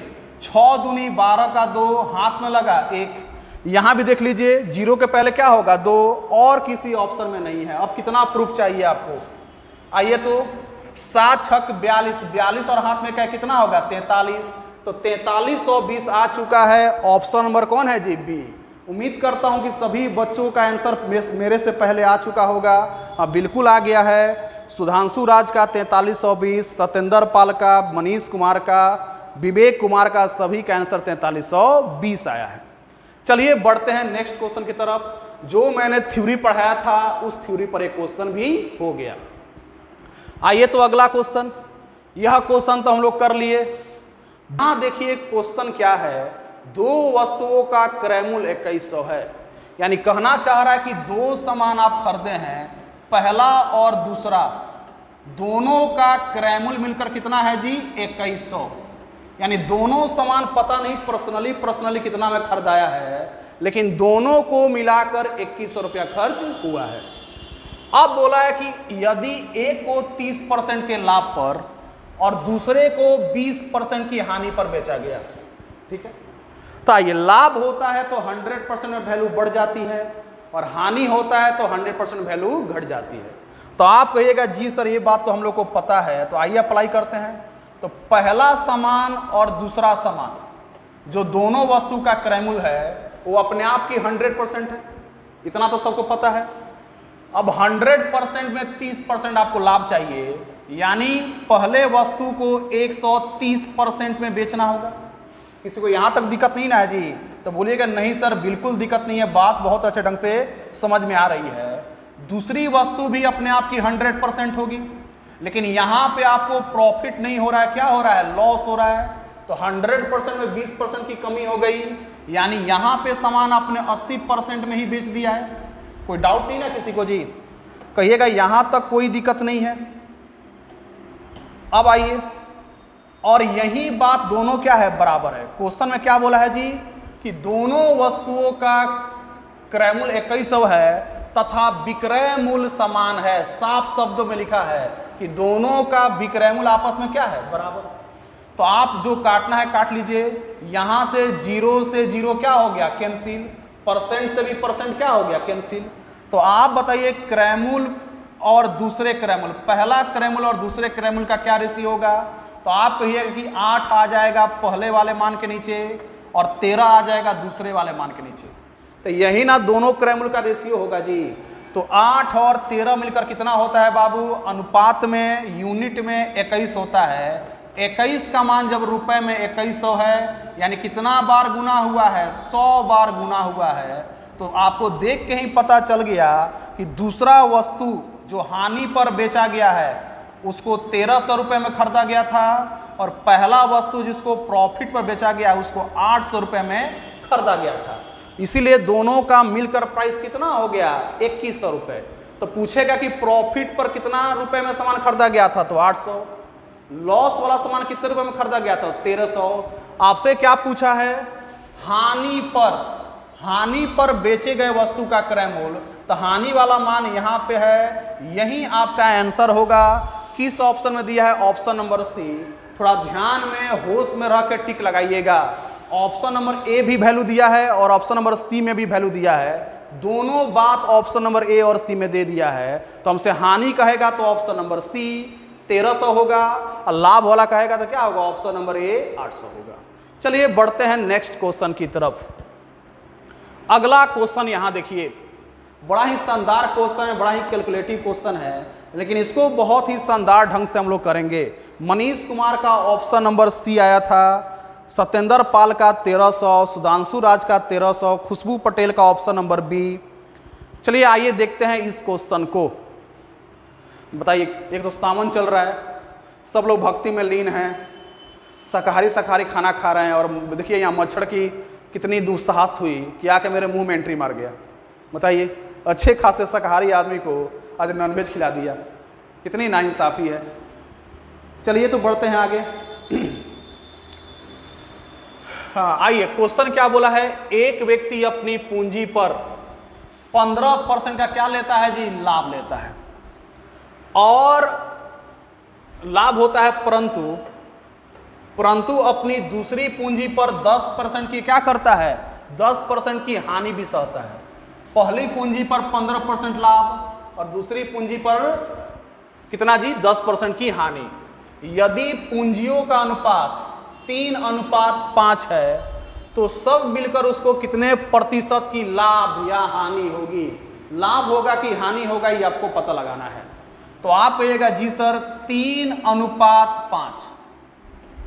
6 दूनी 12 का 2 हाथ में लगा 1, यहां भी देख लीजिए 0 के पहले क्या होगा 2, और किसी ऑप्शन में नहीं है। अब कितना प्रूफ चाहिए आपको? आइए तो 7 छक 42, 42 और हाथ में क्या कितना होगा 43, तो 4320 आ चुका है। ऑप्शन नंबर कौन है जी? बी। उम्मीद करता हूं कि सभी बच्चों का आंसर मेरे से पहले आ चुका होगा। हाँ बिल्कुल आ गया है। सुधांशु राज का 4320, सत्येंद्र पाल का, मनीष कुमार का, विवेक कुमार का, सभी का आंसर 4320 आया है। चलिए बढ़ते हैं नेक्स्ट क्वेश्चन की तरफ। जो मैंने थ्योरी पढ़ाया था उस थ्योरी पर एक क्वेश्चन भी हो गया। आइए तो अगला क्वेश्चन, यह क्वेश्चन तो हम लोग कर लिए। यहां देखिए क्वेश्चन क्या है, 2 वस्तुओं का क्रयमूल्य 2100 है। यानी कहना चाह रहा है कि 2 सामान आप खरीदे हैं, पहला और दूसरा, दोनों का क्रयमूल्य मिलकर कितना है जी 2100। यानी दोनों सामान पता नहीं पर्सनली कितना में खरीदाया है, लेकिन दोनों को मिलाकर 2100 रुपया खर्च हुआ है। अब बोला है कि यदि एक को 30% के लाभ पर और दूसरे को 20% की हानि पर बेचा गया, ठीक है, तो ये लाभ होता है तो 100% में वैल्यू बढ़ जाती है और हानि होता है तो 100% वैल्यू घट जाती है। तो आप कहिएगा जी सर ये बात तो हम लोग को पता है, तो आइए अप्लाई करते हैं। तो पहला सामान और दूसरा सामान जो दोनों वस्तु का क्रयमूल्य है वो अपने आप की 100% है, इतना तो सबको पता है। अब 100% में 30% आपको लाभ चाहिए, यानी पहले वस्तु को 130% में बेचना होगा। किसी को यहां तक दिक्कत नहीं ना है जी? तो बोलिएगा नहीं सर बिल्कुल दिक्कत नहीं है, बात बहुत अच्छे ढंग से समझ में आ रही है। दूसरी वस्तु भी अपने आप की 100% होगी, लेकिन यहां पे आपको प्रॉफिट नहीं हो रहा है, क्या हो रहा है, लॉस हो रहा है। तो 100% में 20% की कमी हो गई, यानी यहां पे सामान आपने 80% में ही बेच दिया है। कोई डाउट नहीं ना किसी को जी? कहिएगा यहां तक कोई दिक्कत नहीं है। अब आइए, और यही बात दोनों क्या है, बराबर है। क्वेश्चन में क्या बोला है जी कि दोनों वस्तुओं का क्रयमूल्य 2100 है तथा विक्रय मूल्य समान है। साफ शब्दों में लिखा है कि दोनों का विक्रय मूल्य आपस में क्या है, बराबर। तो आप जो काटना है काट लीजिए। यहां से 0 से 0 क्या हो गया, कैंसिल। परसेंट से भी परसेंट क्या हो गया, कैंसिल। तो आप बताइए क्रयमूल्य और दूसरे क्रयमूल्य, पहला क्रयमूल्य और दूसरे क्रयमूल्य का क्या रेशियो होगा? तो आप कहिएगा कि 8 आ जाएगा पहले वाले मान के नीचे और 13 आ जाएगा दूसरे वाले मान के नीचे। तो यही ना दोनों क्रयमूल्य का रेशियो होगा जी। तो 8 और 13 मिलकर कितना होता है बाबू, अनुपात में यूनिट में 21 होता है। 21 का मान जब रुपए में 2100 है, यानी कितना बार गुना हुआ है, 100 बार गुना हुआ है। तो आपको देख के ही पता चल गया कि दूसरा वस्तु जो हानि पर बेचा गया है उसको 1300 रुपये में खरीदा गया था, और पहला वस्तु जिसको प्रॉफिट पर बेचा गया उसको 800 रुपये में खरीदा गया था। इसीलिए दोनों का मिलकर प्राइस कितना हो गया, 2100 रुपये। तो पूछेगा कि प्रॉफिट पर कितना रुपए में सामान खरीदा गया था, तो 800। लॉस वाला सामान कितने रुपए में खरीदा गया था, 1300। आपसे क्या पूछा है, हानि पर बेचे गए वस्तु का क्रय मूल्य। तो हानि वाला मान यहाँ पे है, यही आपका आंसर होगा। किस ऑप्शन में दिया है, ऑप्शन नंबर सी। थोड़ा ध्यान में होश में रह के टिक लगाइएगा। ऑप्शन नंबर ए भी वैल्यू दिया है और ऑप्शन नंबर सी में भी वैल्यू दिया है। दोनों बात ऑप्शन नंबर ए और सी में दे दिया है। तो हमसे हानि कहेगा तो ऑप्शन नंबर सी 1300 होगा, और लाभ वाला कहेगा तो क्या होगा, ऑप्शन नंबर ए 800 होगा। चलिए बढ़ते हैं नेक्स्ट क्वेश्चन की तरफ। अगला क्वेश्चन यहां देखिए, बड़ा ही शानदार क्वेश्चन है, बड़ा ही कैलकुलेटिव क्वेश्चन है, लेकिन इसको बहुत ही शानदार ढंग से हम लोग करेंगे। मनीष कुमार का ऑप्शन नंबर सी आया था, सत्येंद्र पाल का 1300, सुधांशु राज का 1300, खुशबू पटेल का ऑप्शन नंबर बी। चलिए आइए देखते हैं इस क्वेश्चन को। बताइए, एक तो सावन चल रहा है, सब लोग भक्ति में लीन हैं, शाकाहारी खाना खा रहे हैं, और देखिए यहाँ मच्छर की कितनी दुस्साहस हुई कि आके मेरे मुंह में एंट्री मार गया। बताइए, अच्छे खासे शाकाहारी आदमी को आज नॉनवेज खिला दिया, कितनी नाइंसाफी है। चलिए तो बढ़ते हैं आगे। हाँ आइए, क्वेश्चन क्या बोला है, एक व्यक्ति अपनी पूंजी पर 15% का क्या लेता है जी, लाभ लेता है, और लाभ होता है, परंतु अपनी दूसरी पूंजी पर 10% की क्या करता है, 10% की हानि भी सहता है। पहली पूंजी पर 15% लाभ और दूसरी पूंजी पर कितना जी, 10% की हानि। यदि पूंजियों का अनुपात 3:5 है तो सब मिलकर उसको कितने प्रतिशत की लाभ या हानि होगी, लाभ होगा कि हानि होगा, ये आपको पता लगाना है। तो आप कहिएगा जी सर 3:5,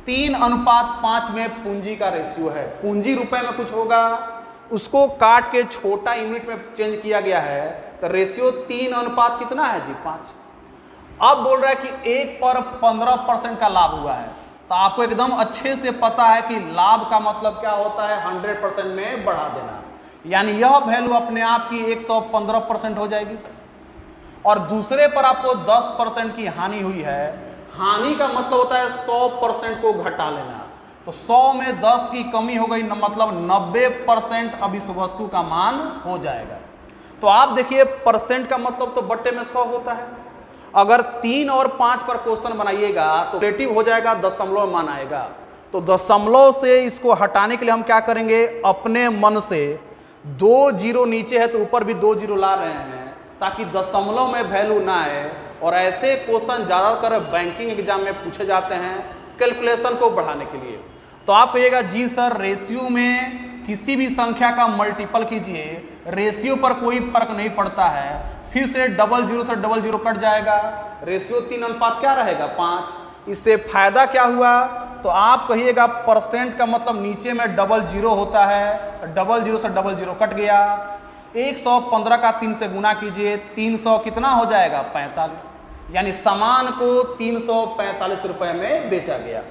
3:5 में पूंजी का रेशियो है। पूंजी रुपए में कुछ होगा, उसको काट के छोटा यूनिट में चेंज किया गया है, तो रेशियो 3 कितना है जी, 5। अब बोल रहा है कि 1 पर 15% का लाभ हुआ है, तो आपको एकदम अच्छे से पता है कि लाभ का मतलब क्या होता है, 100% में बढ़ा देना, यानी यह वैल्यू अपने आप की 115% हो जाएगी। और दूसरे पर आपको 10% की हानि हुई है, हानि का मतलब होता है 100% को घटा लेना, तो 100 में 10 की कमी हो गई, मतलब 90% अब इस वस्तु का मान हो जाएगा। तो आप देखिए परसेंट का मतलब तो बट्टे में 100 होता है। अगर 3 और 5 पर क्वेश्चन बनाइएगा तो रिलेटिव हो जाएगा, दशमलव मान आएगा। तो दशमलव से इसको हटाने के लिए हम क्या करेंगे, अपने मन से 2 जीरो नीचे है तो ऊपर भी 2 जीरो ला रहे हैं ताकि दशमलव में वैल्यू ना आए। और ऐसे क्वेश्चन ज़्यादातर बैंकिंग एग्जाम में पूछे जाते हैं कैलकुलेशन को बढ़ाने के लिए। तो आप कहिएगा जी सर रेशियो में किसी भी संख्या का मल्टीपल कीजिए, रेशियो पर कोई फर्क नहीं पड़ता है, फिर से 00 से 00 कट जाएगा, रेशियो 3 क्या रहेगा, 5। इससे फायदा क्या हुआ, तो आप कहिएगा परसेंट का मतलब नीचे में 00 होता है, 00 से 00 कट गया, 115 का 3 से गुना कीजिए, 300 कितना हो जाएगा, 45, यानी सामान को 345 रुपए में बेचा गया।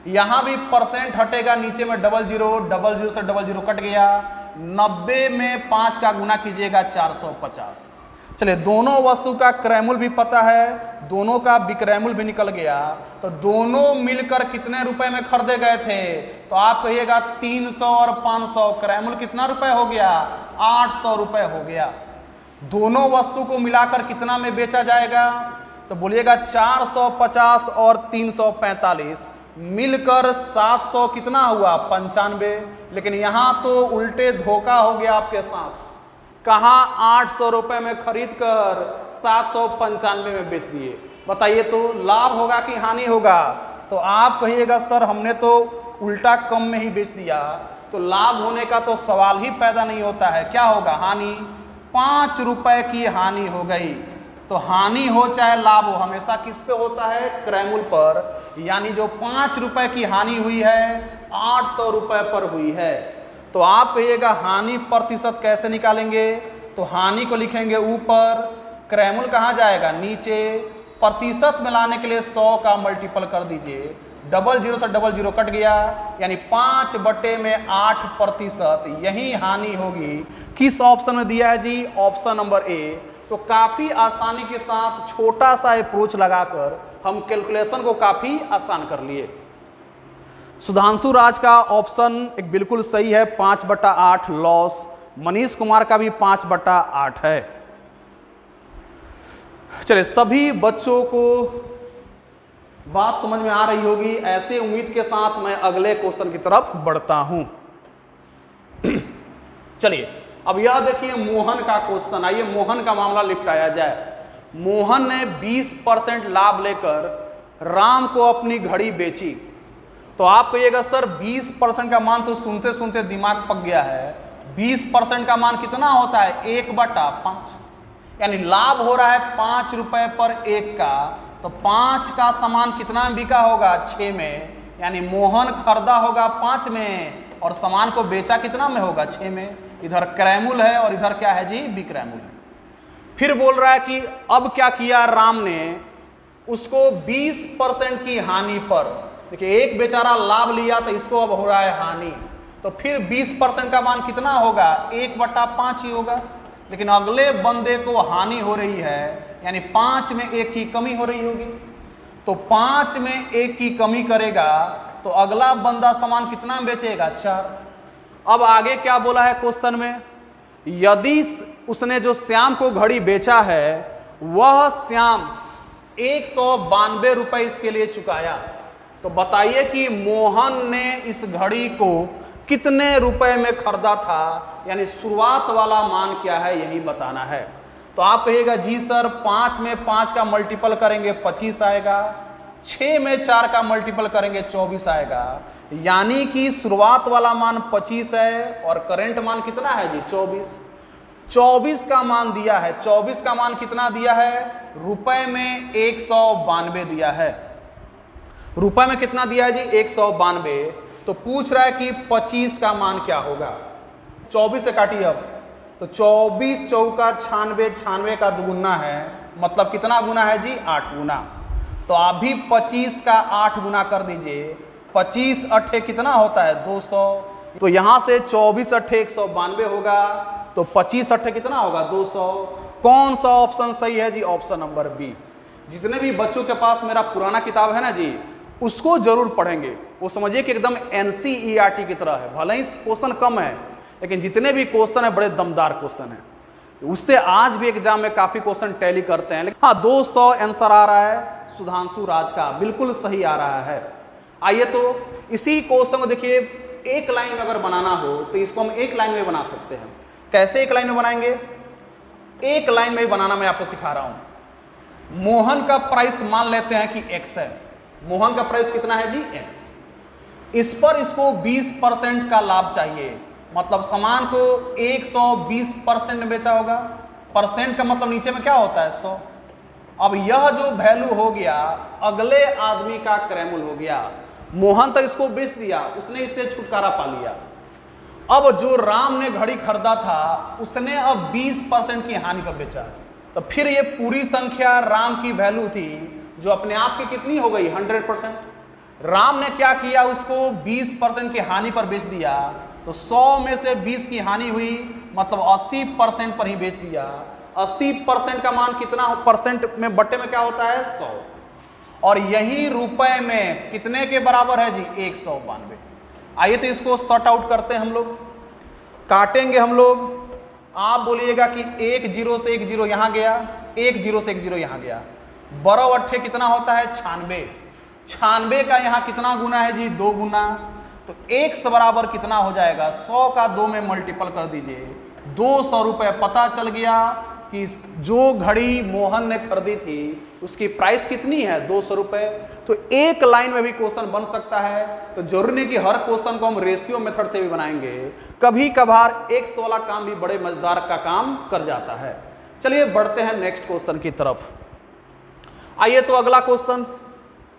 यहां भी परसेंट हटेगा, नीचे में 00 से 00 कट गया, 90 में 5 का गुना कीजिएगा, 450। चलिए दोनों वस्तु का क्रयमूल्य भी पता है, दोनों का विक्रयमूल्य भी निकल गया, तो दोनों मिलकर कितने रुपए में खरीदे गए थे, तो आप कहिएगा 300 और 500, क्रयमूल्य कितना रुपए हो गया, 800 रुपए हो गया। दोनों वस्तु को मिलाकर कितना में बेचा जाएगा, तो बोलिएगा 450 और 345 मिलकर 700 कितना हुआ, 95। लेकिन यहां तो उल्टे धोखा हो गया आपके साथ, कहाँ 800 रुपए में खरीद कर 795 में बेच दिए। बताइए तो लाभ होगा कि हानि होगा, तो आप कहिएगा सर हमने तो उल्टा कम में ही बेच दिया, तो लाभ होने का तो सवाल ही पैदा नहीं होता है, क्या होगा, हानि। 5 रुपए की हानि हो गई। तो हानि हो चाहे लाभ हो, हमेशा किस पे होता है, क्रयमूल्य पर, यानी जो 5 रुपए की हानि हुई है 800 रुपए पर हुई है। तो आप कहिएगा हानि प्रतिशत कैसे निकालेंगे, तो हानि को लिखेंगे ऊपर, क्रयमूल्य कहाँ जाएगा, नीचे, प्रतिशत में लाने के लिए 100 का मल्टीपल कर दीजिए, 00 से 00 कट गया, यानी 5/8%, यही हानि होगी। किस ऑप्शन में दिया है जी, ऑप्शन नंबर ए। तो काफी आसानी के साथ छोटा सा अप्रोच लगाकर हम कैलकुलेशन को काफी आसान कर लिए। सुधांशु राज का ऑप्शन एक बिल्कुल सही है, 5/8 लॉस। मनीष कुमार का भी 5/8 है। चलिए सभी बच्चों को बात समझ में आ रही होगी, ऐसे उम्मीद के साथ मैं अगले क्वेश्चन की तरफ बढ़ता हूं। चलिए अब यह देखिए मोहन का क्वेश्चन, आइए मोहन का मामला निपटाया जाए। मोहन ने 20% लाभ लेकर राम को अपनी घड़ी बेची। तो आप कहिएगा सर 20% का मान तो सुनते सुनते दिमाग पक गया है, 20% का मान कितना होता है, 1/5, यानी लाभ हो रहा है 5 रुपए पर 1 का, तो 5 का सामान कितना में बिका होगा, 6 में, यानी मोहन खरीदा होगा 5 में और सामान को बेचा कितना में होगा, 6 में। इधर क्रयमूल्य है और इधर क्या है जी, विक्रयमूल्य। फिर बोल रहा है कि अब क्या किया राम ने, उसको 20% की हानि पर, देखिए एक बेचारा लाभ लिया तो इसको अब हो रहा है हानि, तो फिर 20% का मान कितना होगा, 1/5 ही होगा। लेकिन अगले बंदे को हानि हो रही है, यानी 5 में 1 की कमी हो रही होगी, तो 5 में 1 की कमी करेगा तो अगला बंदा सामान कितना में बेचेगा, 4। अब आगे क्या बोला है क्वेश्चन में, यदि उसने जो श्याम को घड़ी बेचा है वह श्याम 192 रुपए इसके लिए चुकाया। तो बताइए कि मोहन ने इस घड़ी को कितने रुपए में खरीदा था, यानी शुरुआत वाला मान क्या है यही बताना है। तो आप कहिएगा जी सर 5 में 5 का मल्टीपल करेंगे 25 आएगा, 6 में 4 का मल्टीपल करेंगे 24 आएगा, यानी कि शुरुआत वाला मान 25 है और करंट मान कितना है जी 24। 24 का मान दिया है, 24 का मान कितना दिया है, रुपए में 192 दिया है। रुपए में कितना दिया है जी 192। तो पूछ रहा है कि 25 का मान क्या होगा। 24 से काटिए अब, तो 24 चौका 96, 96 का दुगुना है, मतलब कितना गुना है जी 8 गुना। तो आप भी 25 का 8 गुना कर दीजिए, 25 अट्ठे कितना होता है 200। तो यहां से 24 अट्ठे 192 होगा, तो 25 अट्ठे कितना होगा 200। कौन सा ऑप्शन सही है जी, ऑप्शन नंबर बी। जितने भी बच्चों के पास मेरा पुराना किताब है ना जी, उसको जरूर पढ़ेंगे। वो समझिए कि एकदम NCERT की तरह है, भले ही क्वेश्चन कम है लेकिन जितने भी क्वेश्चन है बड़े दमदार क्वेश्चन है। उससे आज भी एग्जाम में काफी क्वेश्चन टैली करते हैं। लेकिन हाँ 200 आंसर आ रहा है सुधांशु राज का, बिल्कुल सही आ रहा है। आइए तो इसी क्वेश्चन को देखिए, एक लाइन में अगर बनाना हो तो इसको हम एक लाइन में बना सकते हैं। कैसे एक लाइन में बनाएंगे, एक लाइन में बनाना मैं आपको सिखा रहा हूं। मोहन का प्राइस मान लेते हैं कि x है। मोहन का प्राइस कितना है जी x। इस पर इसको 20% का लाभ चाहिए, मतलब सामान को 120% में बेचा होगा। परसेंट का मतलब नीचे में क्या होता है 100। अब यह जो वैल्यू हो गया अगले आदमी का क्रैमुल हो गया। मोहन तो इसको बेच दिया, उसने इससे छुटकारा पा लिया। अब जो राम ने घड़ी खरीदा था उसने अब 20% की हानि पर बेचा। तो फिर ये पूरी संख्या राम की वैल्यू थी जो अपने आप की कितनी हो गई 100%। राम ने क्या किया, उसको 20% की हानि पर बेच दिया। तो 100 में से 20 की हानि हुई, मतलब 80% पर ही बेच दिया। 80% का मान कितना परसेंट में बट्टे में क्या होता है 100, और यही रुपए में कितने के बराबर है जी 192। आइए तो इसको सॉर्ट आउट करते हैं हम लोग, काटेंगे हम लोग। आप बोलिएगा कि 1 0 से 1 0 यहां गया, 1 0 से 1 0 यहां गया। 12 अट्ठे कितना होता है 96। 96 का यहां कितना गुना है जी 2 गुना। तो x बराबर कितना हो जाएगा, 100 का 2 में मल्टीपल कर दीजिए, 200 रुपए। पता चल गया कि जो घड़ी मोहन ने खरीदी थी उसकी प्राइस कितनी है 200 रुपए। तो एक लाइन में भी क्वेश्चन बन सकता है। तो जरूरी नहीं कि हर क्वेश्चन को हम रेशियो मेथड से भी बनाएंगे, कभी कभार एक्स वाला काम भी बड़े मजेदार का काम कर जाता है। चलिए बढ़ते हैं नेक्स्ट क्वेश्चन की तरफ। आइए तो अगला क्वेश्चन।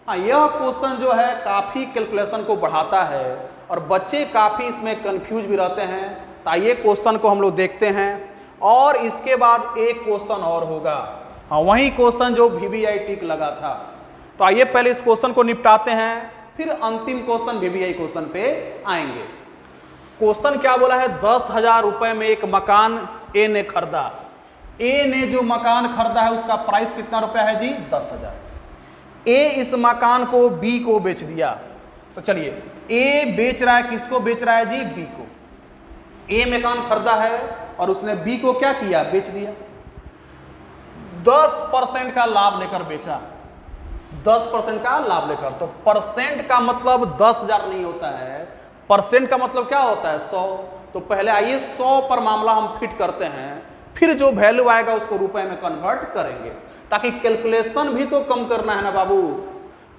हाँ, यह क्वेश्चन जो है काफी कैलकुलेशन को बढ़ाता है और बच्चे काफी इसमें कंफ्यूज भी रहते हैं। तो आइए क्वेश्चन को हम लोग देखते हैं और इसके बाद एक क्वेश्चन और होगा। हाँ, वही क्वेश्चन जो VBI टिक लगा था। तो आइए पहले इस क्वेश्चन को निपटाते हैं, फिर अंतिम क्वेश्चन VBI क्वेश्चन पे आएंगे। क्वेश्चन क्या बोला है, 10,000 रुपए में एक मकान ए ने खरीदा। ए ने जो मकान खरीदा है उसका प्राइस कितना रुपया है जी 10,000। ए इस मकान को बी को बेच दिया। तो चलिए ए बेच रहा है, किसको बेच रहा है जी बी को। ए मकान खरीदा है और उसने बी को क्या किया, बेच दिया। 10% का लाभ लेकर बेचा, 10% का लाभ लेकर। तो परसेंट का मतलब 10,000 नहीं होता है, परसेंट का मतलब क्या होता है 100। तो पहले आइए 100 पर मामला हम फिट करते हैं, फिर जो वैल्यू आएगा उसको रुपए में कन्वर्ट करेंगे, ताकि कैलकुलेशन भी तो कम करना है ना बाबू।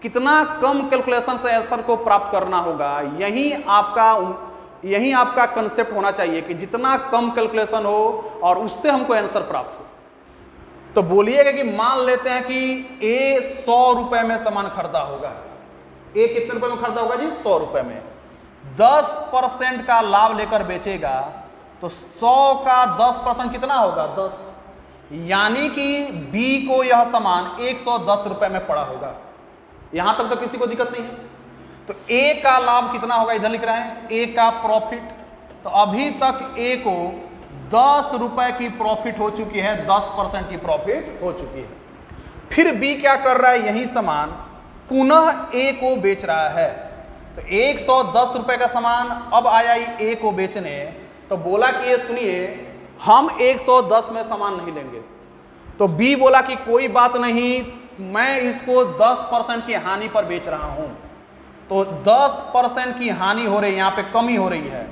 कितना कम कैलकुलेशन से आंसर को प्राप्त करना होगा, यही आपका कंसेप्ट होना चाहिए कि जितना कम कैलकुलेशन हो और उससे हमको आंसर प्राप्त हो। तो बोलिएगा कि मान लेते हैं कि ए 100 रुपए में सामान खरीदा होगा। ए कितने रुपए में खरीदा होगा जी 100 रुपए में। 10% का लाभ लेकर बेचेगा तो 100 का 10% कितना होगा 10, यानी कि बी को यह सामान 110 रुपए में पड़ा होगा। यहां तक तो किसी को दिक्कत नहीं है। तो ए का लाभ कितना होगा, इधर लिख रहे हैं ए का प्रॉफिट। तो अभी तक ए को 10 रुपए की प्रॉफिट हो चुकी है, 10% की प्रॉफिट हो चुकी है। फिर बी क्या कर रहा है, यही सामान पुनः ए को बेच रहा है। तो 110 रुपए का सामान अब आया ए को बेचने। तो बोला कि ये सुनिए हम 110 में सामान नहीं लेंगे। तो बी बोला कि कोई बात नहीं, मैं इसको 10% की हानि पर बेच रहा हूं, तो 10% की हानि हो रही है, यहां पे कमी हो रही है।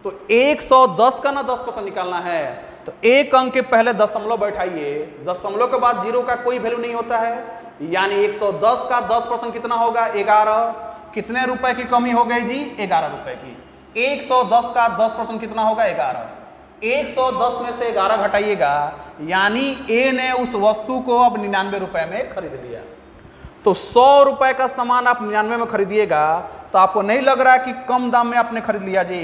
तो 110 का ना 10% निकालना है, तो एक अंक के पहले दशमलव बैठाइए, दशमलव के बाद जीरो का कोई वैल्यू नहीं होता है, यानी 110 का 10% कितना होगा 11। कितने रुपए की कमी हो गई जी 11 रुपए की। 110 का 10% कितना होगा 11। 110 में से 11 घटाइएगा, यानी ए ने उस वस्तु को अब 99 रुपए में खरीद लिया। तो 100 रुपए का सामान आप 99 में खरीदिएगा तो आपको नहीं लग रहा है कि कम दाम में आपने खरीद लिया जी।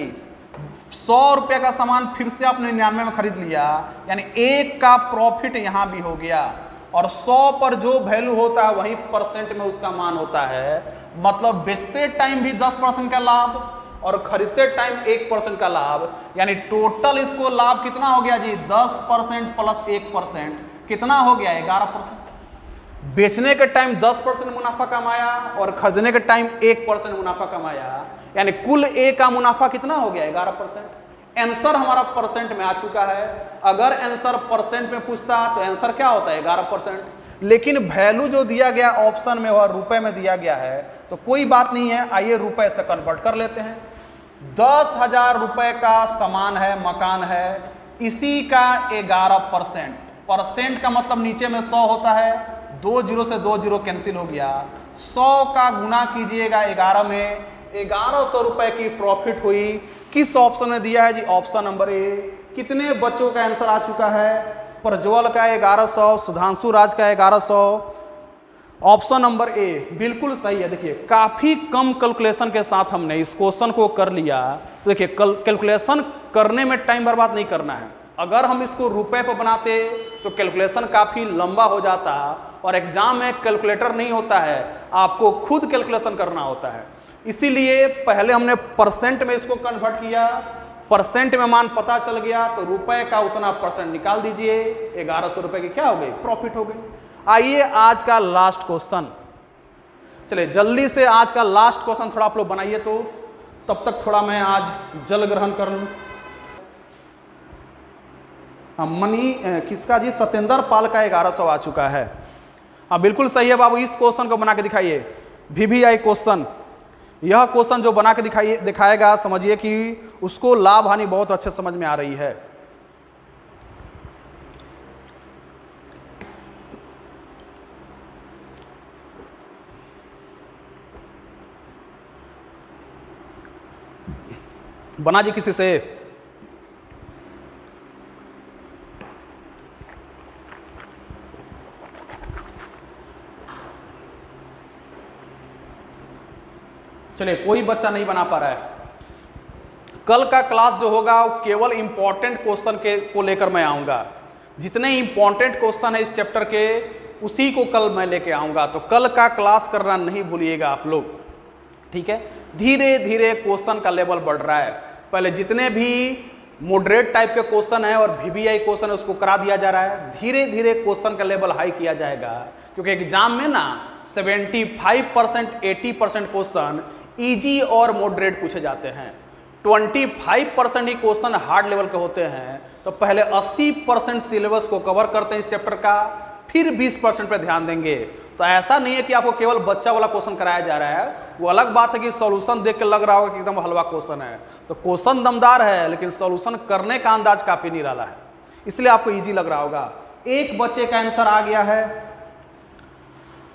100 रुपए का सामान फिर से आपने 99 में खरीद लिया, यानी एक का प्रॉफिट यहां भी हो गया। और 100 पर जो वैल्यू होता है वही परसेंट में उसका मान होता है। मतलब बेचते टाइम भी 10% का लाभ और खरीदते टाइम 1% का लाभ, यानी टोटल इसको लाभ कितना हो गया जी 10% प्लस 1%, कितना हो गया 11%। बेचने के टाइम 10% मुनाफा कमाया और खरीदने के टाइम 1% मुनाफा कमाया, यानी कुल ए का मुनाफा कितना हो गया 11%। आंसर हमारा परसेंट में आ चुका है। अगर आंसर परसेंट में पूछता तो आंसर क्या होता है 11%, लेकिन वैल्यू जो दिया गया ऑप्शन में वह रुपए में दिया गया है, तो कोई बात नहीं है, आइए रुपए से कन्वर्ट कर लेते हैं। 10,000 रुपए का सामान है, मकान है, इसी का 11%। परसेंट का मतलब नीचे में 100 होता है, 2 जीरो से 2 जीरो कैंसिल हो गया। 100 का गुना कीजिएगा 11 में, 1100 रुपए की प्रॉफिट हुई। किस ऑप्शन में दिया है जी ऑप्शन नंबर ए। कितने बच्चों का आंसर आ चुका है, प्रज्वल का 1100, सुधांशु राज का 1100, ऑप्शन नंबर ए बिल्कुल सही है। देखिए काफी कम कैलकुलेशन के साथ हमने इस क्वेश्चन को कर लिया। तो देखिए कैलकुलेशन करने में टाइम बर्बाद नहीं करना है। अगर हम इसको रुपए पर बनाते तो कैलकुलेशन काफी लंबा हो जाता, और एग्जाम में कैलकुलेटर नहीं होता है, आपको खुद कैलकुलेशन करना होता है। इसीलिए पहले हमने परसेंट में इसको कन्वर्ट किया, परसेंट में मान पता चल गया तो रुपए का उतना परसेंट निकाल दीजिए, 1100 रुपए की क्या हो गई प्रॉफिट हो गई। आइए आज का लास्ट क्वेश्चन, चलिए जल्दी से आज का लास्ट क्वेश्चन थोड़ा आप लोग बनाइए, तो तब तक थोड़ा मैं आज जल ग्रहण कर लूं। मनी किसका जी सत्येंद्र पाल का 1100 आ चुका है। हाँ बिल्कुल सही है बाबू, इस क्वेश्चन को बना के दिखाइए। VVI क्वेश्चन, यह क्वेश्चन जो बना के दिखाएगा समझिए कि उसको लाभ हानि बहुत अच्छे समझ में आ रही है। बना जी किसी से। चलिए कोई बच्चा नहीं बना पा रहा है। कल का क्लास जो होगा वो केवल इंपॉर्टेंट क्वेश्चन को लेकर मैं आऊंगा। जितने इंपॉर्टेंट क्वेश्चन है इस चैप्टर के उसी को कल मैं लेके आऊंगा। तो कल का क्लास करना नहीं भूलिएगा आप लोग, ठीक है। धीरे धीरे क्वेश्चन का लेवल बढ़ रहा है। पहले जितने भी मॉडरेट टाइप के क्वेश्चन है और VVI क्वेश्चन है उसको करा दिया जा रहा है। धीरे धीरे क्वेश्चन का लेवल हाई किया जाएगा, क्योंकि एग्जाम में ना 75% 80% क्वेश्चन इजी और मॉडरेट पूछे जाते हैं, 25% ही क्वेश्चन हार्ड लेवल के होते हैं। तो पहले 80% सिलेबस को कवर करते हैं इस चैप्टर का, फिर 20% पे ध्यान देंगे। तो ऐसा नहीं है कि आपको केवल बच्चा वाला क्वेश्चन कराया जा रहा है। वो अलग बात है कि सॉल्यूशन देख के लग रहा होगा कि एकदम हलवा क्वेश्चन है, तो क्वेश्चन दमदार है लेकिन सॉल्यूशन करने का अंदाज काफी निराला है, इसलिए आपको इजी लग रहा होगा। एक बच्चे का आंसर आ गया है,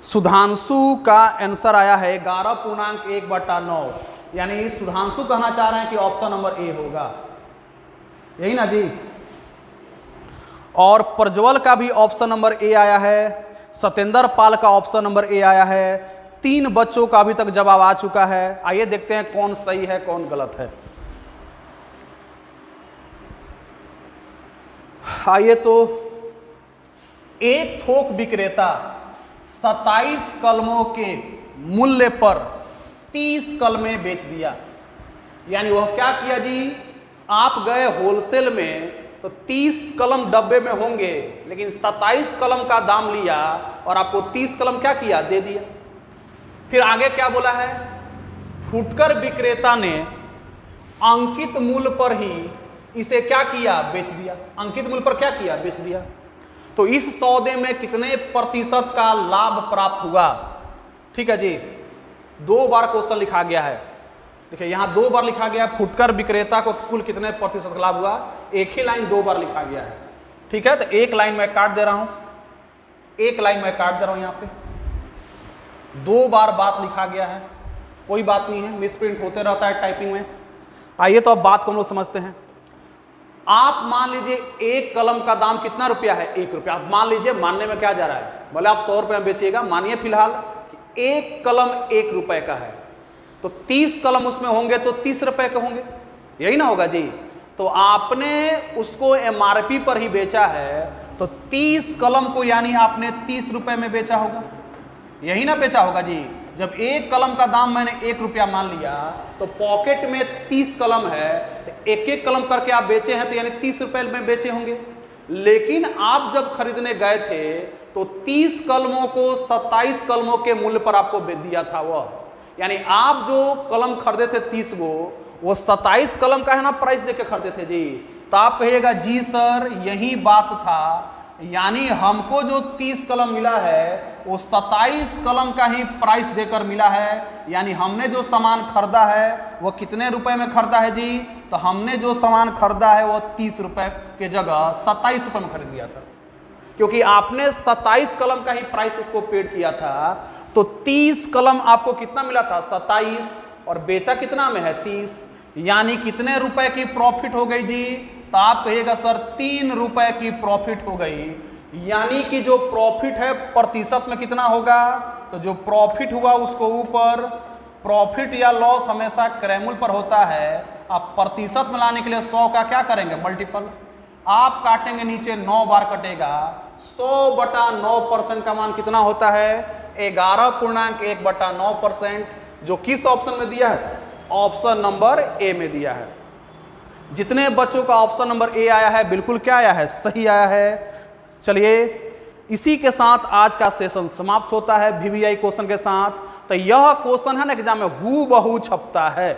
सुधांशु का आंसर आया है 11.1/9, यानी सुधांशु कहना चाह रहे हैं कि ऑप्शन नंबर ए होगा, यही ना जी। और प्रज्वल का भी ऑप्शन नंबर ए आया है, सत्येंद्र पाल का ऑप्शन नंबर ए आया है। 3 बच्चों का अभी तक जवाब आ चुका है। आइए देखते हैं कौन सही है कौन गलत है। आइए तो एक थोक विक्रेता 27 कलमों के मूल्य पर 30 कलमें बेच दिया। यानी वह क्या किया जी, आप गए होलसेल में तो 30 कलम डब्बे में होंगे, लेकिन 27 कलम का दाम लिया और आपको 30 कलम क्या किया, दे दिया। फिर आगे क्या बोला है, फुटकर विक्रेता ने अंकित मूल्य पर ही इसे क्या किया, बेच दिया। अंकित मूल्य पर क्या किया, बेच दिया। तो इस सौदे में कितने प्रतिशत का लाभ प्राप्त हुआ। ठीक है जी, 2 बार क्वेश्चन लिखा गया है। देखिए यहां 2 बार लिखा गया, फुटकर विक्रेता को कुल कितने प्रतिशत का लाभ हुआ, एक ही लाइन 2 बार लिखा गया है। ठीक है, तो एक लाइन मैं काट दे रहा हूं, एक लाइन मैं काट दे रहा हूं, यहां पे 2 बार बात लिखा गया है, कोई बात नहीं है, मिसप्रिंट होते रहता है टाइपिंग में। आइए तो अब बात को हम लोग समझते हैं। आप मान लीजिए एक कलम का दाम कितना रुपया है, 1 रुपया। आप मान लीजिए, मानने में क्या जा रहा है, बोले आप 100 रुपये में बेचिएगा, मानिए फिलहाल कि एक कलम 1 रुपए का है, तो 30 कलम उसमें होंगे तो 30 रुपए के होंगे, यही ना होगा जी। तो आपने उसको MRP पर ही बेचा है, तो 30 कलम को यानी आपने 30 रुपए में बेचा होगा, यही ना बेचा होगा जी। जब एक कलम का दाम मैंने 1 रुपया मान लिया, तो पॉकेट में 30 कलम है, तो एक एक कलम करके आप बेचे हैं, तो यानी 30 रुपए में बेचे होंगे। लेकिन आप जब खरीदने गए थे तो 30 कलमों को 27 कलमों के मूल्य पर आपको बेच दिया था वह, यानी आप जो कलम खरीदे थे 30 वो 27 कलम का है ना प्राइस देके खरीदे थे जी। तो आप कहिएगा जी सर यही बात था, यानी हमको जो 30 कलम मिला है वो 27 कलम का ही प्राइस देकर मिला है, यानी हमने जो सामान खरीदा है वो कितने रुपए में खरीदा है जी। तो हमने जो सामान खरीदा है वो 30 रुपए के जगह 27 रुपए में खरीद लिया था, क्योंकि आपने 27 कलम का ही प्राइस इसको पेड किया था। तो 30 कलम आपको कितना मिला था, 27, और बेचा कितना में है, 30, यानी कितने रुपए की प्रॉफिट हो गई जी। तो आप कहिएगा सर 3 रुपए की प्रॉफिट हो गई, यानी कि जो प्रॉफिट है प्रतिशत में कितना होगा, तो जो प्रॉफिट हुआ उसको ऊपर, प्रॉफिट या लॉस हमेशा क्रैमुल पर होता है। आप प्रतिशत में लाने के लिए 100 का क्या करेंगे, मल्टीपल, आप काटेंगे नीचे 9 बार कटेगा, 100/9% का मान कितना होता है, 11.1/9%, जो किस ऑप्शन में दिया है, ऑप्शन नंबर ए में दिया है। जितने बच्चों का ऑप्शन नंबर ए आया है बिल्कुल क्या आया है, सही आया है। चलिए इसी के साथ आज का सेशन समाप्त होता है VVI क्वेश्चन के साथ। तो यह क्वेश्चन है ना एग्जाम में हूबहू छपता है,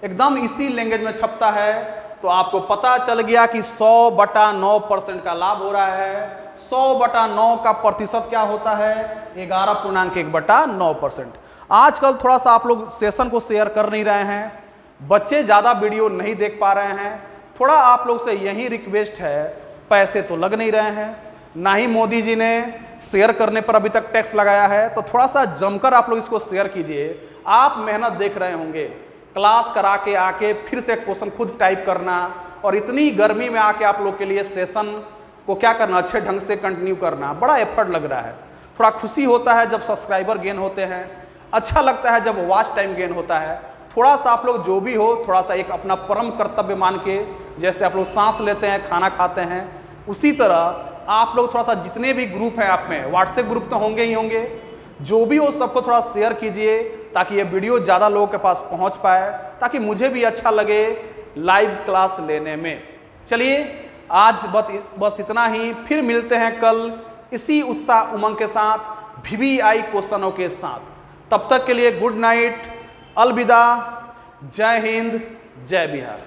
एकदम इसी लैंग्वेज में छपता है। तो आपको पता चल गया कि 100/9% का लाभ हो रहा है। 100/9 का प्रतिशत क्या होता है, 11.1/9%। आजकल थोड़ा सा आप लोग सेशन को शेयर कर नहीं रहे हैं, बच्चे ज़्यादा वीडियो नहीं देख पा रहे हैं। थोड़ा आप लोग से यही रिक्वेस्ट है, पैसे तो लग नहीं रहे हैं, ना ही मोदी जी ने शेयर करने पर अभी तक टैक्स लगाया है, तो थोड़ा सा जमकर आप लोग इसको शेयर कीजिए। आप मेहनत देख रहे होंगे, क्लास करा के आके फिर से क्वेश्चन खुद टाइप करना, और इतनी गर्मी में आके आप लोग के लिए सेशन को क्या करना, अच्छे ढंग से कंटिन्यू करना, बड़ा एफर्ट लग रहा है। थोड़ा खुशी होता है जब सब्सक्राइबर गेन होते हैं, अच्छा लगता है जब वॉच टाइम गेन होता है। थोड़ा सा आप लोग जो भी हो, थोड़ा सा एक अपना परम कर्तव्य मान के, जैसे आप लोग सांस लेते हैं, खाना खाते हैं, उसी तरह आप लोग थोड़ा सा जितने भी ग्रुप हैं आप में, व्हाट्सएप ग्रुप तो होंगे ही होंगे, जो भी हो सबको थोड़ा शेयर कीजिए, ताकि ये वीडियो ज़्यादा लोगों के पास पहुंच पाए, ताकि मुझे भी अच्छा लगे लाइव क्लास लेने में। चलिए आज बस इतना ही, फिर मिलते हैं कल इसी उत्साह उमंग के साथ, VVI क्वेश्चनों के साथ। तब तक के लिए गुड नाइट, अलविदा, जय हिंद, जय बिहार।